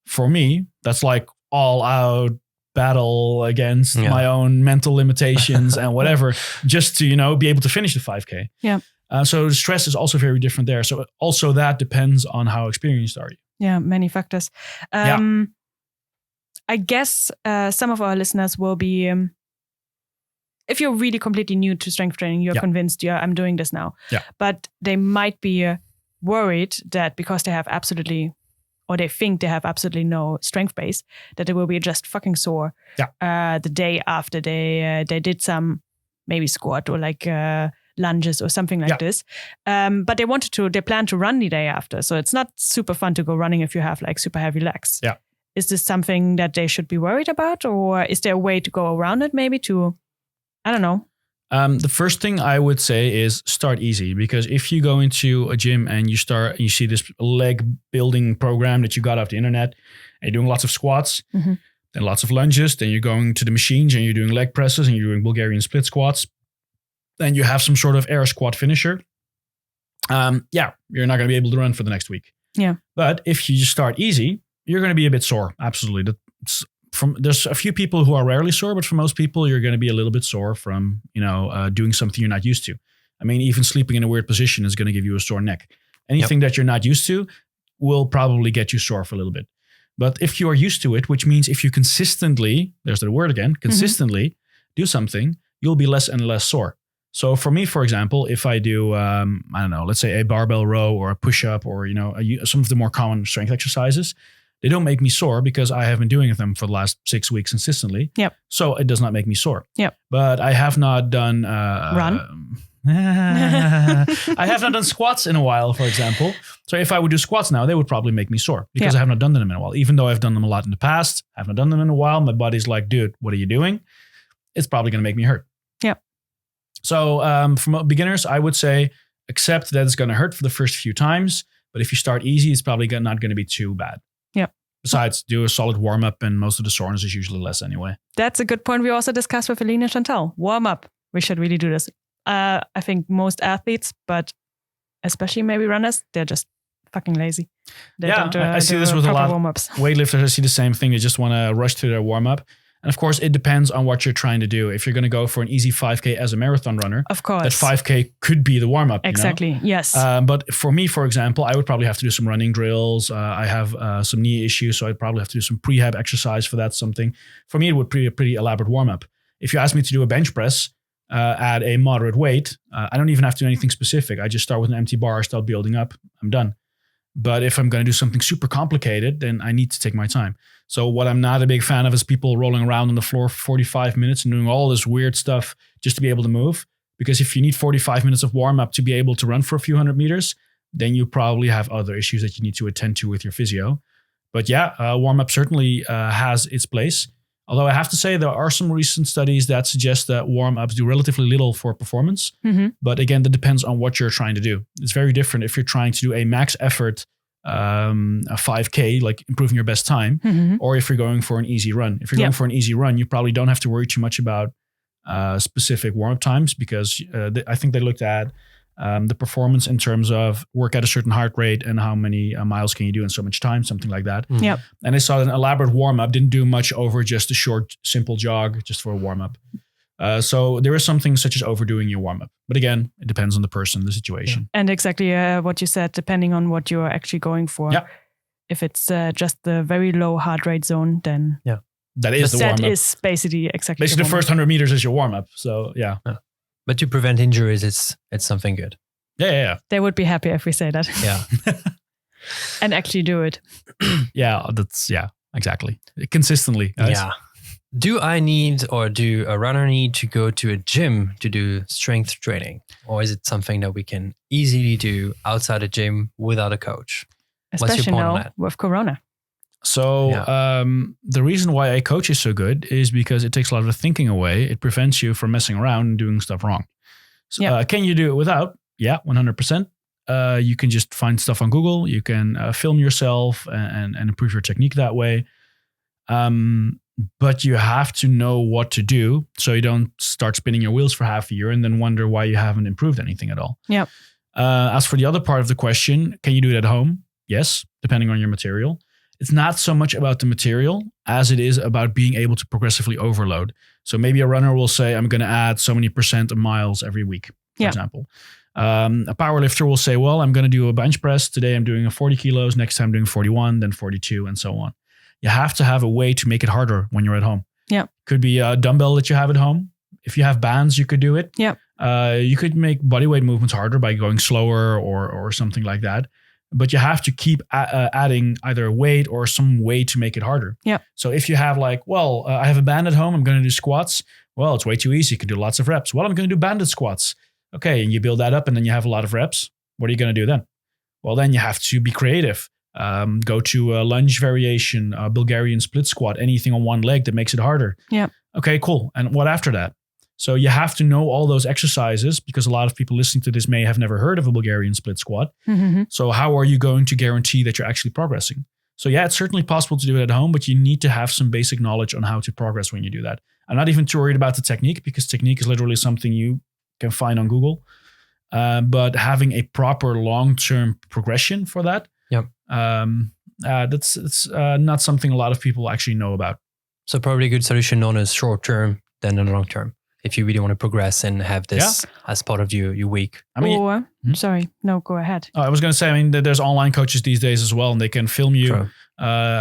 B: For me, that's like all out battle against my own mental limitations and whatever, just to, be able to finish the 5K. So the stress is also very different there. So also that depends on how experienced are you.
C: Yeah, many factors. I guess some of our listeners will be, if you're really completely new to strength training, you're convinced, I'm doing this now. But they might be worried that because they have they think they have absolutely no strength base, that they will be just fucking sore the day after they did some maybe squat or like lunges or something like this. But they plan to run the day after. So it's not super fun to go running if you have like super heavy legs. Is this something that they should be worried about, or is there a way to go around it maybe to, I don't know.
B: The first thing I would say is start easy, because if you go into a gym and you see this leg building program that you got off the internet and you're doing lots of squats, then lots of lunges, then you're going to the machines and you're doing leg presses and you're doing Bulgarian split squats, then you have some sort of air squat finisher. You're not going to be able to run for the next week. But if you just start easy, you're going to be a bit sore. Absolutely. There's a few people who are rarely sore, but for most people, you're going to be a little bit sore from, doing something you're not used to. I mean, even sleeping in a weird position is going to give you a sore neck. Anything that you're not used to will probably get you sore for a little bit. But if you are used to it, which means if you consistently, there's the word again, consistently do something, you'll be less and less sore. So for me, for example, if I do, let's say a barbell row or a push-up or, some of the more common strength exercises, they don't make me sore because I have been doing them for the last 6 weeks consistently. So it does not make me sore. But I have not done...
C: Run?
B: I have not done squats in a while, for example. So if I would do squats now, they would probably make me sore because I have not done them in a while. Even though I've done them a lot in the past, I have not done them in a while. My body's like, dude, what are you doing? It's probably going to make me hurt. So from beginners, I would say accept that it's going to hurt for the first few times. But if you start easy, it's probably not going to be too bad. Besides, do a solid warm-up and most of the soreness is usually less anyway.
C: That's a good point we also discussed with Aline and Chantal. Warm-up. We should really do this. I think most athletes, but especially maybe runners, they're just fucking lazy. They don't
B: I see this with a lot of
C: warm-ups.
B: Weightlifters. I see the same thing. They just want to rush through their warm-up. And of course, it depends on what you're trying to do. If you're going to go for an easy 5K as a marathon runner,
C: of course,
B: that 5K could be the warm-up.
C: Exactly, yes.
B: But for me, for example, I would probably have to do some running drills. I have some knee issues, so I'd probably have to do some prehab exercise for that something. For me, it would be a pretty elaborate warm-up. If you ask me to do a bench press at a moderate weight, I don't even have to do anything specific. I just start with an empty bar, start building up, I'm done. But if I'm going to do something super complicated, then I need to take my time. So what I'm not a big fan of is people rolling around on the floor for 45 minutes and doing all this weird stuff just to be able to move. Because if you need 45 minutes of warm up to be able to run for a few hundred meters, then you probably have other issues that you need to attend to with your physio. But yeah, warm up certainly has its place. Although I have to say there are some recent studies that suggest that warm-ups do relatively little for performance.
C: Mm-hmm.
B: But again, that depends on what you're trying to do. It's very different if you're trying to do a max effort, a 5K, like improving your best time,
C: Mm-hmm.
B: or if you're going for an easy run. If you're going for an easy run, you probably don't have to worry too much about specific warm-up times because I think they looked at the performance in terms of work at a certain heart rate and how many miles can you do in so much time, something like that.
A: Mm.
C: Yep.
B: And they saw that an elaborate warm-up didn't do much over just a short, simple jog just for a warm-up. So there is something such as overdoing your warm-up. But again, it depends on the person, the situation.
C: And exactly what you said, depending on what you're actually going for.
B: Yeah.
C: If it's just the very low heart rate zone, then
B: That is the warm-up.
C: that is basically exactly
B: Basically, the
C: warm-up.
B: first 100 meters is your warm-up. So yeah.
A: But to prevent injuries, it's something good.
B: Yeah.
C: They would be happy if we say that
A: Yeah.
C: and actually do it.
B: Yeah, exactly. Consistently, guys.
A: Yeah. Do I need or do a runner need to go to a gym to do strength training? Or is it something that we can easily do outside a gym without a coach? What's your
C: Especially
A: point on
C: now
A: that?
C: with Corona.
B: So the reason why a coach is so good is because it takes a lot of the thinking away. It prevents you from messing around and doing stuff wrong. So, can you do it without? Yeah, 100%. You can just find stuff on Google. You can film yourself and improve your technique that way. But you have to know what to do so you don't start spinning your wheels for half a year and then wonder why you haven't improved anything at all.
C: Yeah.
B: As for the other part of the question, can you do it at home? Yes, depending on your material. It's not so much about the material as it is about being able to progressively overload. So maybe a runner will say, I'm going to add so many % of miles every week, for example. A powerlifter will say, well, I'm going to do a bench press. Today I'm doing 40 kilos. Next time I'm doing 41, then 42 and so on. You have to have a way to make it harder when you're at home.
C: Yeah.
B: Could be a dumbbell that you have at home. If you have bands, you could do it.
C: Yeah.
B: You could make bodyweight movements harder by going slower or something like that. But you have to keep adding either weight or some way to make it harder.
C: Yeah.
B: So if you have I have a band at home, I'm going to do squats. Well, it's way too easy. You can do lots of reps. Well, I'm going to do banded squats. Okay. And you build that up and then you have a lot of reps. What are you going to do then? Well, then you have to be creative. Go to a lunge variation, a Bulgarian split squat, anything on one leg that makes it harder.
C: Yeah.
B: Okay, cool. And what after that? So you have to know all those exercises because a lot of people listening to this may have never heard of a Bulgarian split squat.
C: Mm-hmm.
B: So how are you going to guarantee that you're actually progressing? So yeah, it's certainly possible to do it at home, but you need to have some basic knowledge on how to progress when you do that. I'm not even too worried about the technique because technique is literally something you can find on Google. But having a proper long-term progression for that, that's not something a lot of people actually know about.
A: So probably a good solution on a short term than in the long term. If you really want to progress and have this as part of your week.
B: I mean,
C: sorry, no, go ahead.
B: I was going to say, I mean, there's online coaches these days as well, and they can film you.
A: True.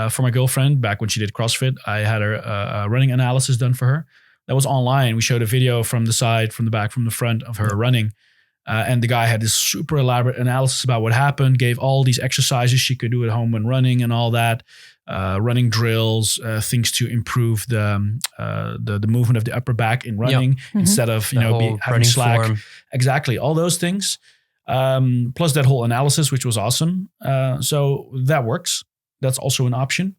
B: For my girlfriend, back when she did CrossFit, I had a running analysis done for her. That was online. We showed a video from the side, from the back, from the front of her running. And the guy had this super elaborate analysis about what happened, gave all these exercises she could do at home when running and all that. Running drills, things to improve the movement of the upper back in running instead of having slack. Form. Exactly, all those things. Plus that whole analysis, which was awesome. So that works. That's also an option.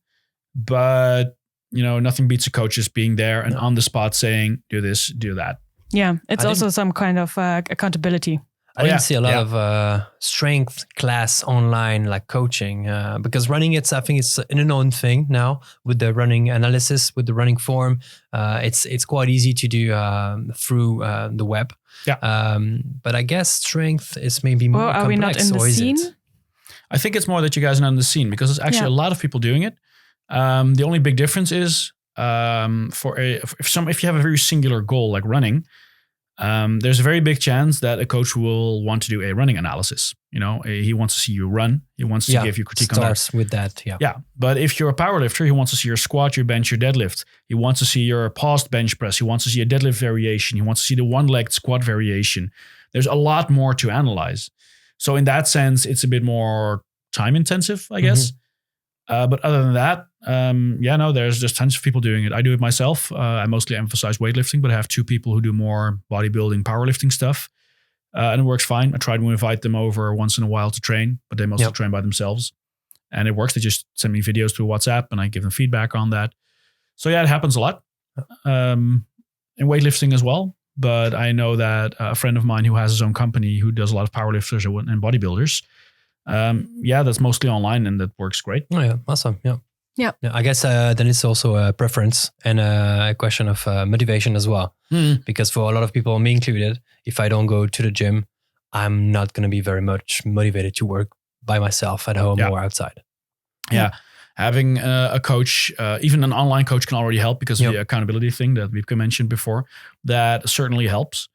B: But nothing beats a coach just being there and on the spot saying, "Do this, do that."
C: Yeah, it's also some kind of accountability.
A: I didn't see a lot of strength class online, like coaching, because running, I think it's an unknown thing now with the running analysis, with the running form. It's quite easy to do through the web. Yeah. But I guess strength is maybe more complex.
C: Are we not in the scene?
B: I think it's more that you guys are not in the scene because there's actually a lot of people doing it. The only big difference is if you have a very singular goal like running, there's a very big chance that a coach will want to do a running analysis. He wants to see you run. He wants to give you critique on that.
A: Starts with that,
B: Yeah, but if you're a powerlifter, he wants to see your squat, your bench, your deadlift. He wants to see your paused bench press. He wants to see a deadlift variation. He wants to see the one-legged squat variation. There's a lot more to analyze. So in that sense, it's a bit more time intensive, I guess. But other than that, there's just tons of people doing it. I do it myself. I mostly emphasize weightlifting, but I have 2 people who do more bodybuilding, powerlifting stuff. And it works fine. I try to invite them over once in a while to train, but they mostly train by themselves. And it works. They just send me videos through WhatsApp and I give them feedback on that. So yeah, it happens a lot in weightlifting as well. But I know that a friend of mine who has his own company who does a lot of powerlifters and bodybuilders, that's mostly online and that works great.
A: Oh yeah, awesome. Yeah. I guess then it's also a preference and a question of motivation as well. Because for a lot of people, me included, if I don't go to the gym, I'm not going to be very much motivated to work by myself at home or outside.
B: Yeah. Having a coach, even an online coach can already help because of the accountability thing that we've mentioned before. That certainly helps.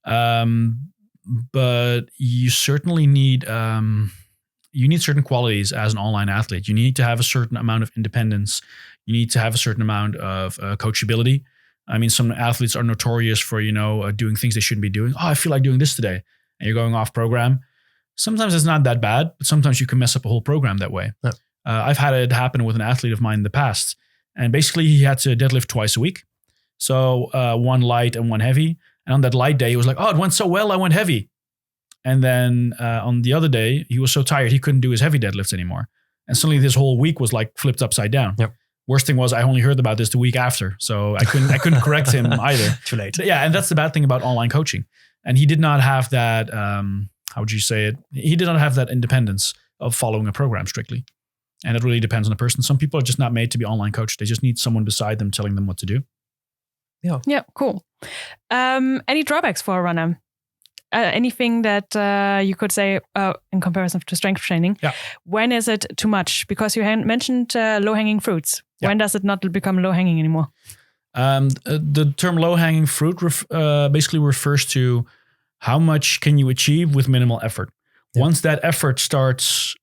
B: But you certainly need certain qualities as an online athlete. You need to have a certain amount of independence. You need to have a certain amount of coachability. I mean, some athletes are notorious for, doing things they shouldn't be doing. Oh, I feel like doing this today. And you're going off program. Sometimes it's not that bad, but sometimes you can mess up a whole program that way. Yeah. I've had it happen with an athlete of mine in the past. And basically he had to deadlift twice a week. So 1 light and 1 heavy. And on that light day, he was like, oh, it went so well, I went heavy. And then on the other day, he was so tired, he couldn't do his heavy deadlifts anymore. And suddenly this whole week was like flipped upside down. Yep. Worst thing was I only heard about this the week after. So I couldn't correct him either.
A: Too late.
B: Yeah. And that's the bad thing about online coaching. And he did not have that, how would you say it? He did not have that independence of following a program strictly. And it really depends on the person. Some people are just not made to be online coached. They just need someone beside them telling them what to do.
A: Yeah.
C: Yeah, cool. Any drawbacks for a runner? Anything that you could say in comparison to strength training? Yeah. When is it too much? Because you mentioned low-hanging fruits. Yeah. When does it not become low-hanging anymore?
B: The term low-hanging fruit basically refers to how much can you achieve with minimal effort. Yeah. Once that effort starts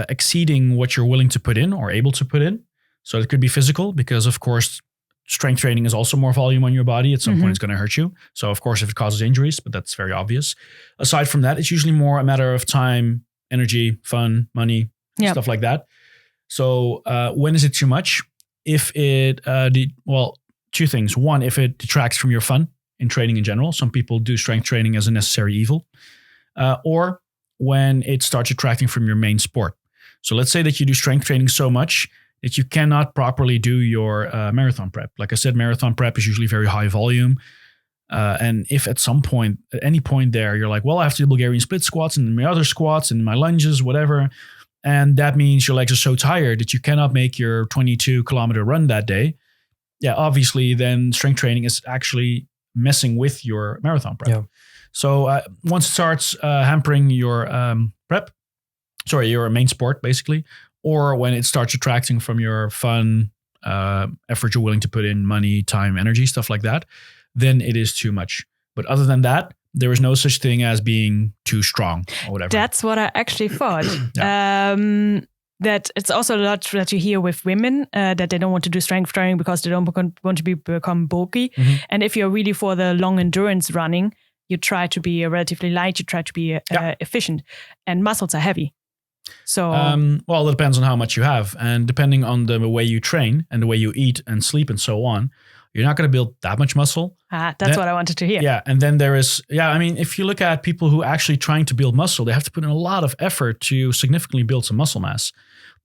B: exceeding what you're willing to put in or able to put in, so it could be physical because, of course, strength training is also more volume on your body. At some point, it's going to hurt you. So, of course, if it causes injuries, but that's very obvious. Aside from that, it's usually more a matter of time, energy, fun, money, stuff like that. So when is it too much? If it, 2 things. One, if it detracts from your fun in training in general. Some people do strength training as a necessary evil. Or when it starts detracting from your main sport. So let's say that you do strength training so much that you cannot properly do your marathon prep. Like I said, marathon prep is usually very high volume. And if at any point there, you're like, well, I have to do Bulgarian split squats and my other squats and my lunges, whatever. And that means your legs are so tired that you cannot make your 22-kilometer run that day. Yeah, obviously, then strength training is actually messing with your marathon prep. Yeah. So once it starts hampering your your main sport, basically, or when it starts detracting from your fun, effort you're willing to put in, money, time, energy, stuff like that, then it is too much. But other than that, there is no such thing as being too strong or whatever.
C: That's what I actually thought. That it's also a lot that you hear with women, that they don't want to do strength training because they don't want to become bulky. Mm-hmm. And if you're really for the long endurance running, you try to be relatively light, you try to be efficient, and muscles are heavy. So,
B: well, it depends on how much you have, and depending on the way you train and the way you eat and sleep and so on, you're not going to build that much muscle.
C: That's what I wanted to hear.
B: Yeah, and then there is, I mean, if you look at people who are actually trying to build muscle, they have to put in a lot of effort to significantly build some muscle mass.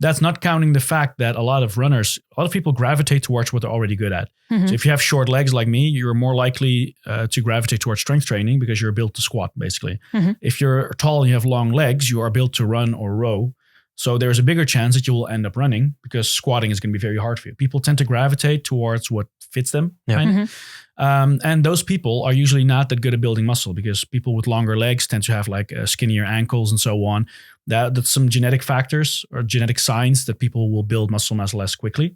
B: That's not counting the fact that a lot of people gravitate towards what they're already good at. Mm-hmm. So if you have short legs like me, you're more likely to gravitate towards strength training because you're built to squat, basically. Mm-hmm. If you're tall and you have long legs, you are built to run or row. So there's a bigger chance that you will end up running because squatting is going to be very hard for you. People tend to gravitate towards what fits them. Yeah. Mm-hmm. And those people are usually not that good at building muscle because people with longer legs tend to have like skinnier ankles and so on. That's some genetic factors or genetic signs that people will build muscle mass less quickly.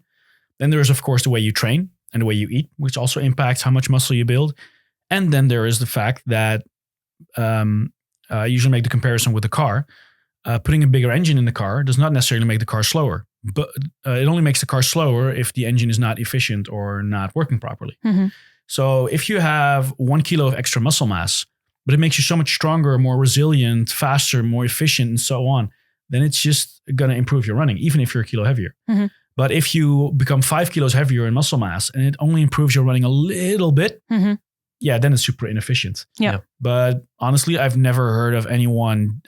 B: Then there is, of course, the way you train and the way you eat, which also impacts how much muscle you build. And then there is the fact that I usually make the comparison with the car. Putting a bigger engine in the car does not necessarily make the car slower, but it only makes the car slower if the engine is not efficient or not working properly. Mm-hmm. So if you have 1 kilo of extra muscle mass, but it makes you so much stronger, more resilient, faster, more efficient, and so on, then it's just going to improve your running, even if you're a kilo heavier.
C: Mhm.
B: But if you become 5 kilos heavier in muscle mass and it only improves your running a little bit,
C: Mhm.
B: yeah, then it's super inefficient.
C: Yeah.
B: But honestly, I've never heard of anyone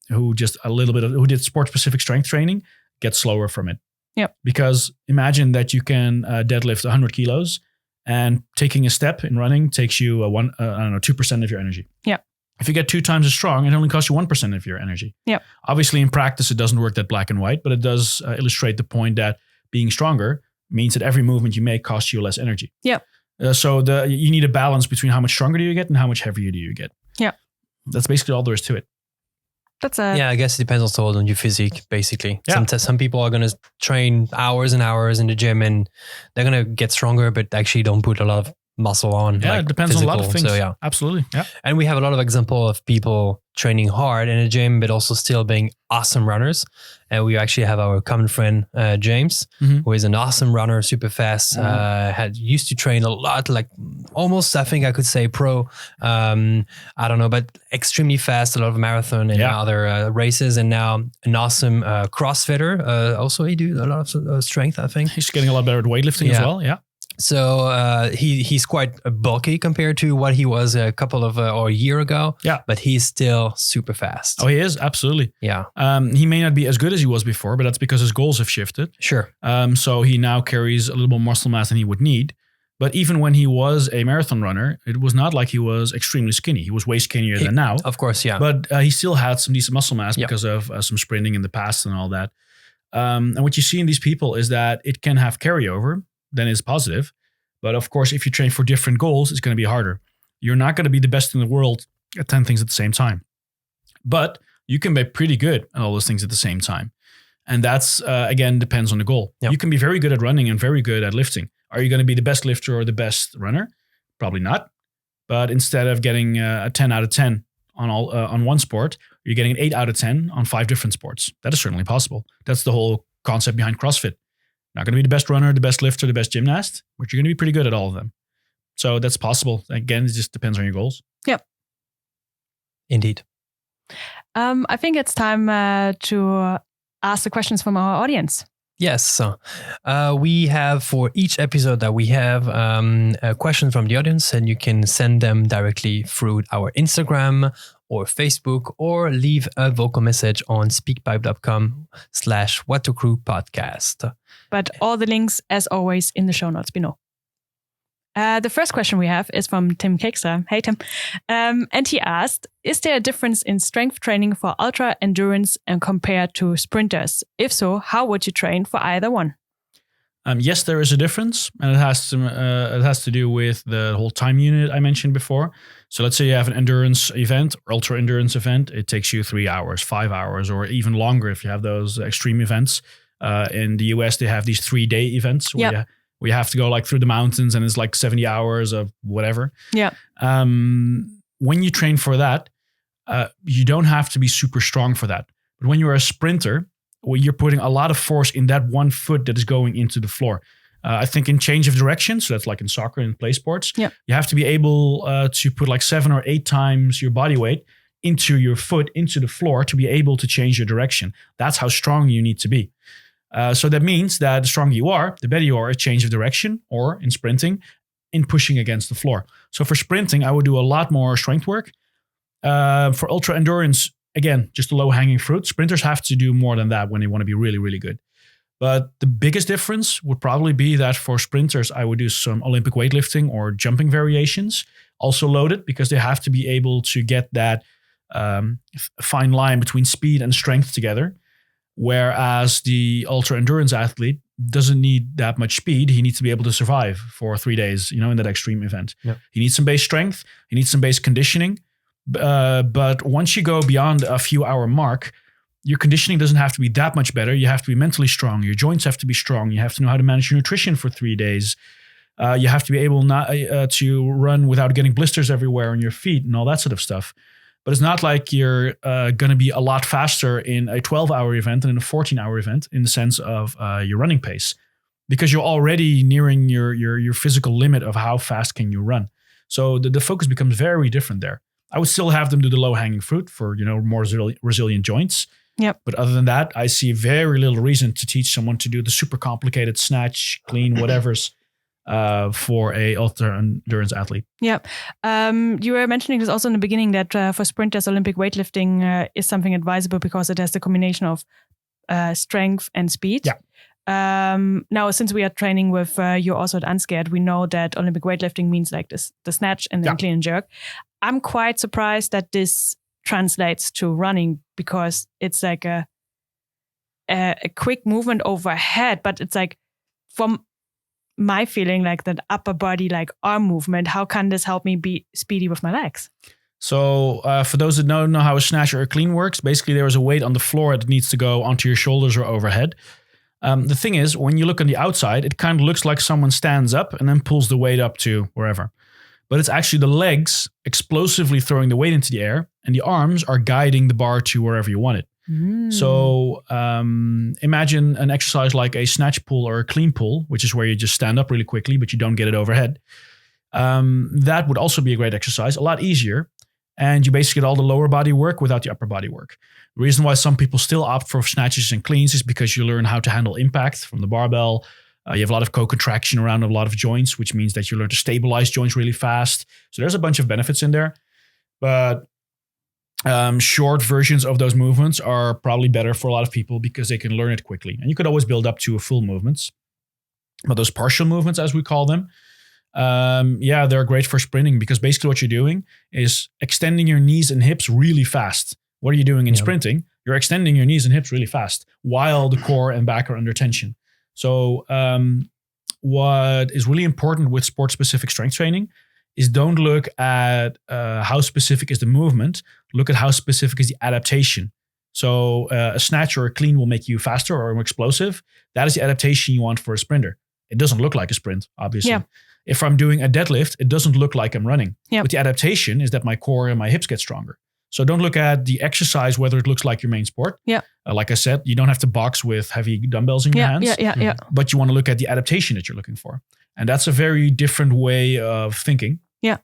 B: who did sport-specific strength training get slower from it.
C: Yeah.
B: Because imagine that you can deadlift 100 kilos and taking a step in running takes you 2% of your energy.
C: Yeah.
B: If you get 2 times as strong, it only costs you 1% of your energy.
C: Yeah.
B: Obviously, in practice, it doesn't work that black and white, but it does illustrate the point that being stronger means that every movement you make costs you less energy.
C: Yeah.
B: So you need a balance between how much stronger do you get and how much heavier do you get.
C: Yeah.
B: That's basically all there is to it.
A: I guess it depends also on your physique, basically.
B: Yeah.
A: Some people are going to train hours and hours in the gym and they're going to get stronger, but actually don't put a lot of muscle on.
B: Yeah,
A: like
B: it depends on a lot of
A: physical.
B: things.
A: So, yeah.
B: Absolutely. Yeah.
A: And we have a lot of example of people training hard in the gym, but also still being awesome runners. And we actually have our common friend, James,
B: Mhm.
A: who is an awesome runner, super fast, used to train a lot, like almost, I think I could say pro, I don't know, but extremely fast, a lot of marathon and other races. And now an awesome CrossFitter. Also, he do a lot of strength, I think.
B: He's getting a lot better at weightlifting as well. Yeah.
A: So he's quite bulky compared to what he was a couple of or a year ago.
B: Yeah,
A: but he's still super fast.
B: Oh, he is absolutely.
A: Yeah.
B: He may not be as good as he was before, but that's because his goals have shifted.
A: Sure.
B: So he now carries a little more muscle mass than he would need. But even when he was a marathon runner, it was not like he was extremely skinny. He was way skinnier than now.
A: Of course, yeah.
B: But he still had some decent muscle mass because of some sprinting in the past and all that. And what you see in these people is that it can have carryover. Then it's positive. But of course, if you train for different goals, it's going to be harder. You're not going to be the best in the world at 10 things at the same time. But you can be pretty good at all those things at the same time. And that's, again, depends on the goal. Yep. You can be very good at running and very good at lifting. Are you going to be the best lifter or the best runner? Probably not. But instead of getting a 10 out of 10 on one sport, you're getting an 8 out of 10 on 5 different sports. That is certainly possible. That's the whole concept behind CrossFit. Not going to be the best runner, the best lifter, the best gymnast, but you're going to be pretty good at all of them. So that's possible. Again, it just depends on your goals.
C: Yep.
A: Indeed.
C: I think it's time to ask the questions from our audience.
A: Yes. So we have for each episode that we have a question from the audience, and you can send them directly through our Instagram or Facebook, or leave a vocal message on speakpipe.com/whatthecrewpodcast.
C: But all the links, as always, in the show notes below. The first question we have is from Tim Kekstra. Hey, Tim. And he asked, is there a difference in strength training for ultra endurance and compared to sprinters? If so, how would you train for either one?
B: Yes, there is a difference, and it has to do with the whole time unit I mentioned before. So let's say you have an endurance event, or ultra endurance event. It takes you 3 hours, 5 hours, or even longer if you have those extreme events. In the US, they have these 3-day events where you have to go like through the mountains, and it's like 70 hours of whatever.
C: Yeah.
B: When you train for that, you don't have to be super strong for that. But when you're a sprinter, well, you're putting a lot of force in that one foot that is going into the floor. I think in change of direction, so that's like in soccer and play sports, you have to be able to put like 7 or 8 times your body weight into your foot, into the floor, to be able to change your direction. That's how strong you need to be. So that means that the stronger you are, the better you are at change of direction, or in sprinting, in pushing against the floor. So for sprinting, I would do a lot more strength work. For ultra endurance, again, just the low-hanging fruit. Sprinters have to do more than that when they want to be really, really good. But the biggest difference would probably be that for sprinters, I would do some Olympic weightlifting or jumping variations, also loaded, because they have to be able to get that fine line between speed and strength together. Whereas the ultra-endurance athlete doesn't need that much speed. He needs to be able to survive for 3 days, in that extreme event. Yep. He needs some base strength. He needs some base conditioning. But once you go beyond a few hour mark, your conditioning doesn't have to be that much better. You have to be mentally strong. Your joints have to be strong. You have to know how to manage your nutrition for 3 days. You have to be able to run without getting blisters everywhere on your feet and all that sort of stuff. But it's not like you're going to be a lot faster in a 12-hour event than in a 14-hour event in the sense of your running pace, because you're already nearing your physical limit of how fast can you run. So the focus becomes very different there. I would still have them do the low-hanging fruit for more resilient joints,
C: Yep.
B: But other than that, I see very little reason to teach someone to do the super complicated snatch, clean, whatever's for a ultra endurance athlete.
C: Yeah. You were mentioning this also in the beginning that for sprinters, Olympic weightlifting is something advisable because it has the combination of strength and speed.
B: Yeah.
C: Now, since we are training with you also at Unscared, we know that Olympic weightlifting means like this, the snatch and then clean and jerk. I'm quite surprised that this translates to running because it's like a quick movement overhead, but it's like from my feeling like that upper body, like arm movement, how can this help me be speedy with my legs?
B: So for those that don't know how a snatch or a clean works, basically there is a weight on the floor that needs to go onto your shoulders or overhead. The thing is, when you look on the outside, it kind of looks like someone stands up and then pulls the weight up to wherever. But it's actually the legs explosively throwing the weight into the air, and the arms are guiding the bar to wherever you want it. So imagine an exercise like a snatch pull or a clean pull, which is where you just stand up really quickly, but you don't get it overhead. That would also be a great exercise, a lot easier. And you basically get all the lower body work without the upper body work. The reason why some people still opt for snatches and cleans is because you learn how to handle impact from the barbell. You have a lot of co-contraction around a lot of joints, which means that you learn to stabilize joints really fast. So there's a bunch of benefits in there. But short versions of those movements are probably better for a lot of people because they can learn it quickly. And you could always build up to a full movements. But those partial movements, as we call them, they're great for sprinting because basically what you're doing is extending your knees and hips really fast. What are you doing in sprinting? You're extending your knees and hips really fast while the core and back are under tension. So what is really important with sport-specific strength training is don't look at how specific is the movement. Look at how specific is the adaptation. So a snatch or a clean will make you faster or more explosive. That is the adaptation you want for a sprinter. It doesn't look like a sprint, obviously. Yeah. If I'm doing a deadlift, it doesn't look like I'm running. Yep. But the adaptation is that my core and my hips get stronger. So don't look at the exercise, whether it looks like your main sport. Yeah. Like I said, you don't have to box with heavy dumbbells in your hands. Yeah. But you want to look at the adaptation that you're looking for. And that's a very different way of thinking. Yeah.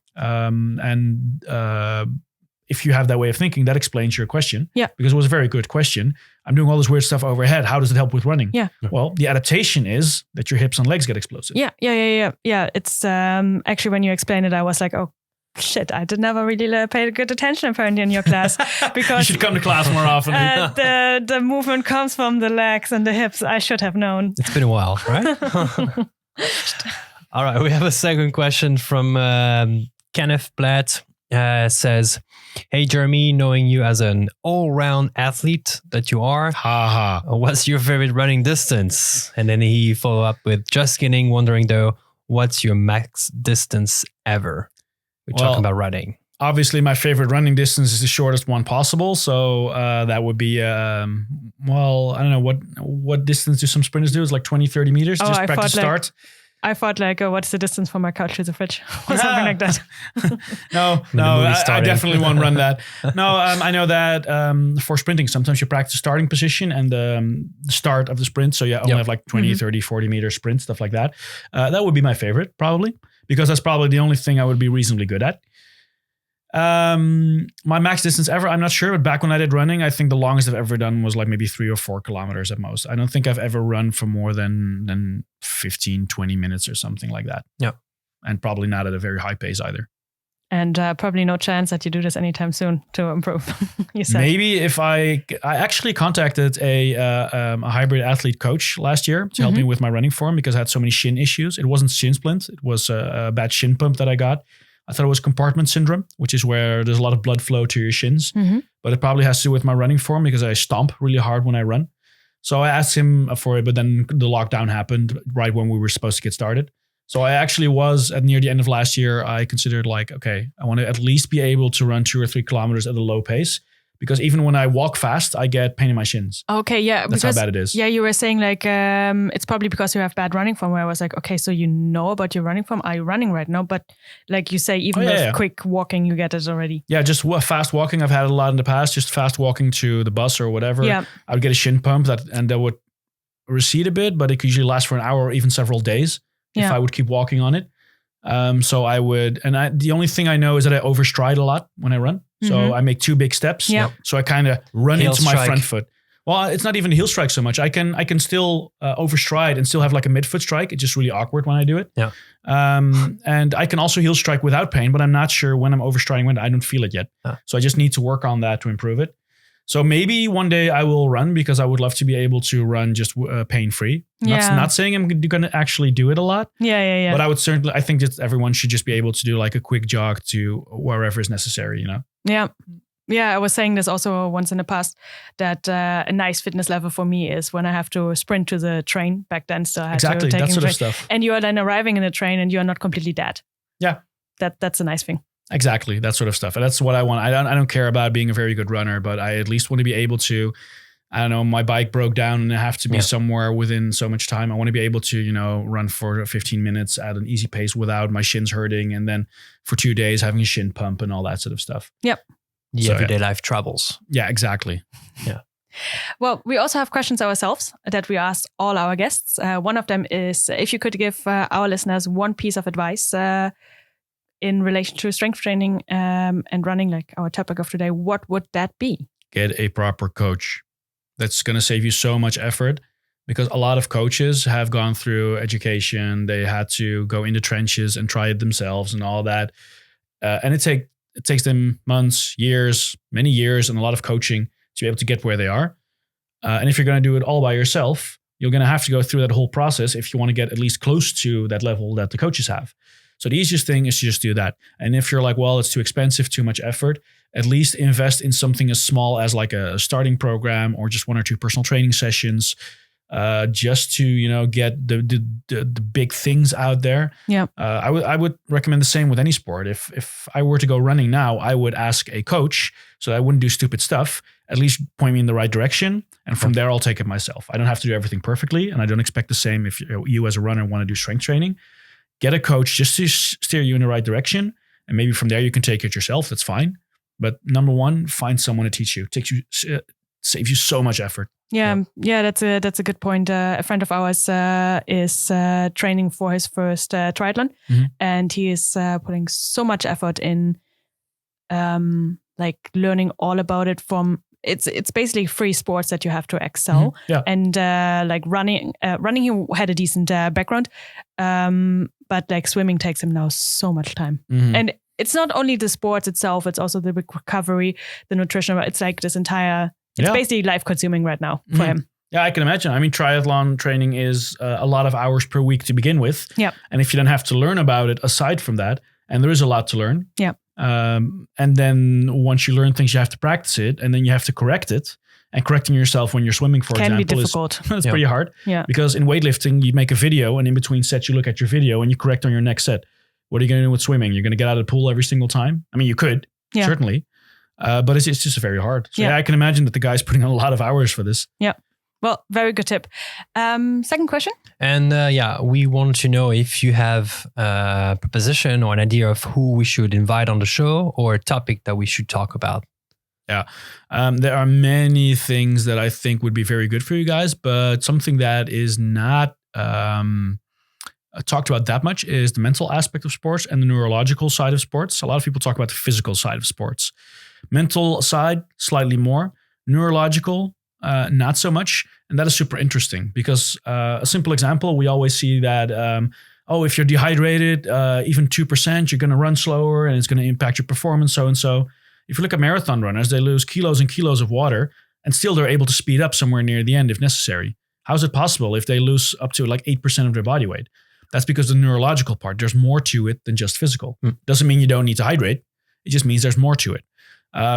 B: If you have that way of thinking, that explains your question. Yeah. Because it was a very good question. I'm doing all this weird stuff overhead. How does it help with running? Yeah. Well, the adaptation is that your hips and legs get explosive.
C: Yeah. It's actually when you explained it, I was like, oh, shit, I did never really pay good attention apparently in your class. Because
B: you should come to class more often.
C: The movement comes from the legs and the hips. I should have known.
A: It's been a while, right? All right. We have a second question from Kenneth Blatt. Says, hey, Jeremy, knowing you as an all-round athlete that you are, what's your favorite running distance? And then he follow up with, just kidding, wondering though, what's your max distance ever? We're talking about running.
B: Obviously, my favorite running distance is the shortest one possible. So that would be, I don't know, what distance do some sprinters do? It's like 20, 30 meters, just practice start.
C: I thought like, what's the distance from my couch to the fridge or something like that.
B: No, I definitely won't run that. No, I know that for sprinting, sometimes you practice starting position and the start of the sprint. So you only have like 20, 30, 40 meter sprint, stuff like that. That would be my favorite probably because that's probably the only thing I would be reasonably good at. My max distance ever, I'm not sure, but back when I did running, I think the longest I've ever done was like maybe 3 or 4 kilometers at most. I don't think I've ever run for more than 15, 20 minutes or something like that. Yeah. And probably not at a very high pace either.
C: And probably no chance that you do this anytime soon to improve. You said.
B: Maybe if I actually contacted a hybrid athlete coach last year to help me with my running form because I had so many shin issues. It wasn't shin splint. It was a bad shin pump that I got. I thought it was compartment syndrome, which is where there's a lot of blood flow to your shins. But it probably has to do with my running form because I stomp really hard when I run. So I asked him for it, but then the lockdown happened right when we were supposed to get started. So I actually was near the end of last year, I considered like, okay, I want to at least be able to run 2 or 3 kilometers at a low pace. Because even when I walk fast, I get pain in my shins.
C: Okay, yeah.
B: That's how bad it is.
C: Yeah, you were saying like, it's probably because you have bad running form, where I was like, okay, so you know about your running form. Are you running right now? But like you say, even with quick walking, you get it already.
B: Yeah, just fast walking. I've had a lot in the past, just fast walking to the bus or whatever. Yeah. I would get a shin pump and that would recede a bit, but it could usually last for an hour or even several days if I would keep walking on it. So I would, the only thing I know is that I overstride a lot when I run. So I make 2 big steps. Yep. So I kind of run into my front foot. Well, it's not even a heel strike so much. I can still overstride and still have like a midfoot strike. It's just really awkward when I do it.
A: Yeah.
B: And I can also heel strike without pain, but I'm not sure when I'm overstriding when I don't feel it yet. So I just need to work on that to improve it. So maybe one day I will run because I would love to be able to run just pain-free. Not saying I'm going to actually do it a lot.
C: Yeah.
B: But I think that everyone should just be able to do like a quick jog to wherever is necessary, you know?
C: Yeah. Yeah, I was saying this also once in the past, that a nice fitness level for me is when I have to sprint to the train. Back then still I had
B: exactly,
C: to take
B: that sort
C: train.
B: of stuff.
C: And you are then arriving in the train and you are not completely dead.
B: Yeah.
C: That's a nice thing.
B: Exactly, that sort of stuff. And that's what I want. I don't care about being a very good runner, but I at least want to be able to, I don't know, my bike broke down and I have to be somewhere within so much time. I want to be able to, you know, run for 15 minutes at an easy pace without my shins hurting. And then for 2 days having a shin pump and all that sort of stuff.
C: Yep.
A: The everyday life troubles.
B: Yeah, exactly.
A: Yeah.
C: Well, we also have questions ourselves that we asked all our guests. One of them is if you could give our listeners one piece of advice in relation to strength training and running, like our topic of today, what would that be?
B: Get a proper coach. That's going to save you so much effort because a lot of coaches have gone through education. They had to go in the trenches and try it themselves and all that. And it takes them months, years, many years, and a lot of coaching to be able to get where they are. And if you're going to do it all by yourself, you're going to have to go through that whole process if you want to get at least close to that level that the coaches have. So the easiest thing is to just do that. And if you're like, well, it's too expensive, too much effort, at least invest in something as small as like a starting program or just 1 or 2 personal training sessions, just to, you know, get the big things out there.
C: Yeah.
B: I would recommend the same with any sport. If I were to go running now, I would ask a coach so that I wouldn't do stupid stuff, at least point me in the right direction. And from there, I'll take it myself. I don't have to do everything perfectly. And I don't expect the same if you as a runner want to do strength training. Get a coach just to steer you in the right direction. And maybe from there you can take it yourself. That's fine. But number one, find someone to teach you. Saves you so much effort.
C: Yeah, that's a good point. A friend of ours is training for his first triathlon, and he is putting so much effort in, like learning all about it. From it's basically 3 sports that you have to excel, and like running he had a decent background, but like swimming takes him now so much time, and it's not only the sports itself; it's also the recovery, the nutrition. It's like this entire. It's basically life consuming right now for him. Yeah,
B: I can imagine. I mean, triathlon training is a lot of hours per week to begin with.
C: Yeah.
B: And if you don't have to learn about it aside from that, and there is a lot to learn.
C: Yeah.
B: And then once you learn things, you have to practice it and then you have to correct it. And correcting yourself when you're swimming, for example,
C: can be difficult.
B: It's pretty hard.
C: Yeah.
B: Because in weightlifting, you make a video and in between sets, you look at your video and you correct on your next set. What are you going to do with swimming? You're going to get out of the pool every single time? I mean, you could, certainly. But it's just very hard. So I can imagine that the guy's putting in a lot of hours for this.
C: Yeah. Well, very good tip. Second question.
A: And we want to know if you have a proposition or an idea of who we should invite on the show or a topic that we should talk about.
B: Yeah. There are many things that I think would be very good for you guys, but something that is not talked about that much is the mental aspect of sports and the neurological side of sports. A lot of people talk about the physical side of sports. Mental side, slightly more. Neurological, not so much. And that is super interesting because a simple example, we always see that, if you're dehydrated, even 2%, you're going to run slower and it's going to impact your performance, so and so. If you look at marathon runners, they lose kilos and kilos of water and still they're able to speed up somewhere near the end if necessary. How is it possible if they lose up to like 8% of their body weight? That's because the neurological part, there's more to it than just physical. Doesn't mean you don't need to hydrate. It just means there's more to it.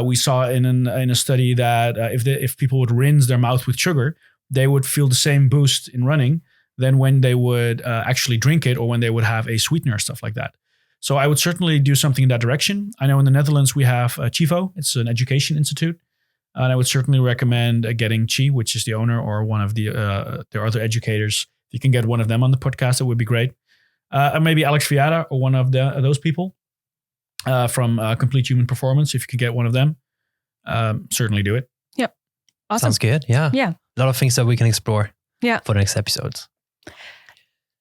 B: We saw in a study that if people would rinse their mouth with sugar, they would feel the same boost in running than when they would actually drink it or when they would have a sweetener, stuff like that. So I would certainly do something in that direction. I know in the Netherlands we have Chivo. It's an education institute. And I would certainly recommend getting Chi, which is the owner or one of their other educators. If you can get one of them on the podcast, it would be great. And maybe Alex Viada or one of those people. From Complete Human Performance, if you could get one of them, certainly do it.
C: Yep. Awesome.
A: Sounds good. Yeah.
C: Yeah.
A: A lot of things that we can explore for the next episodes.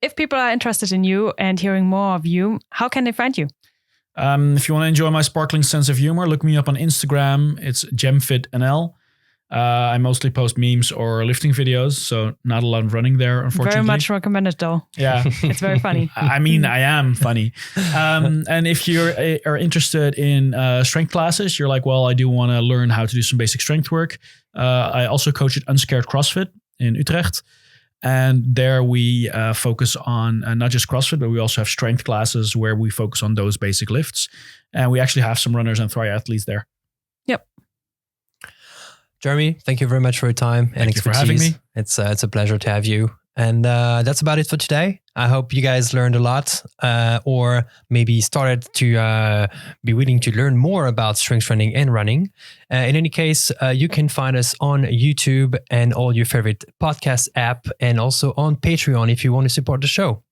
C: If people are interested in you and hearing more of you, how can they find you?
B: If you want to enjoy my sparkling sense of humor, look me up on Instagram. It's GemFitNL. I mostly post memes or lifting videos, so not a lot of running there, unfortunately.
C: Very much recommended, though.
B: Yeah.
C: It's very funny.
B: I mean, I am funny. And if you are interested in strength classes, you're like, well, I do want to learn how to do some basic strength work. I also coach at Unscared CrossFit in Utrecht. And there we focus on not just CrossFit, but we also have strength classes where we focus on those basic lifts. And we actually have some runners and triathletes there.
C: Yep.
A: Jeremy, thank you very much for your time and
B: expertise.
A: Thank you for having me. It's a pleasure to have you. And that's about it for today. I hope you guys learned a lot or maybe started to be willing to learn more about strength training and running. In any case, you can find us on YouTube and all your favorite podcast app and also on Patreon if you want to support the show.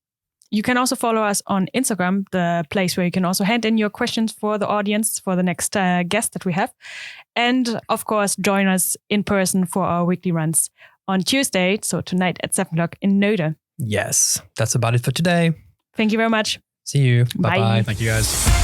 C: You can also follow us on Instagram, the place where you can also hand in your questions for the audience for the next guest that we have. And of course, join us in person for our weekly runs on Tuesday, so tonight at 7 o'clock in Node.
A: Yes, that's about it for today.
C: Thank you very much.
A: See you.
C: Bye.
A: Bye-bye.
B: Thank you, guys.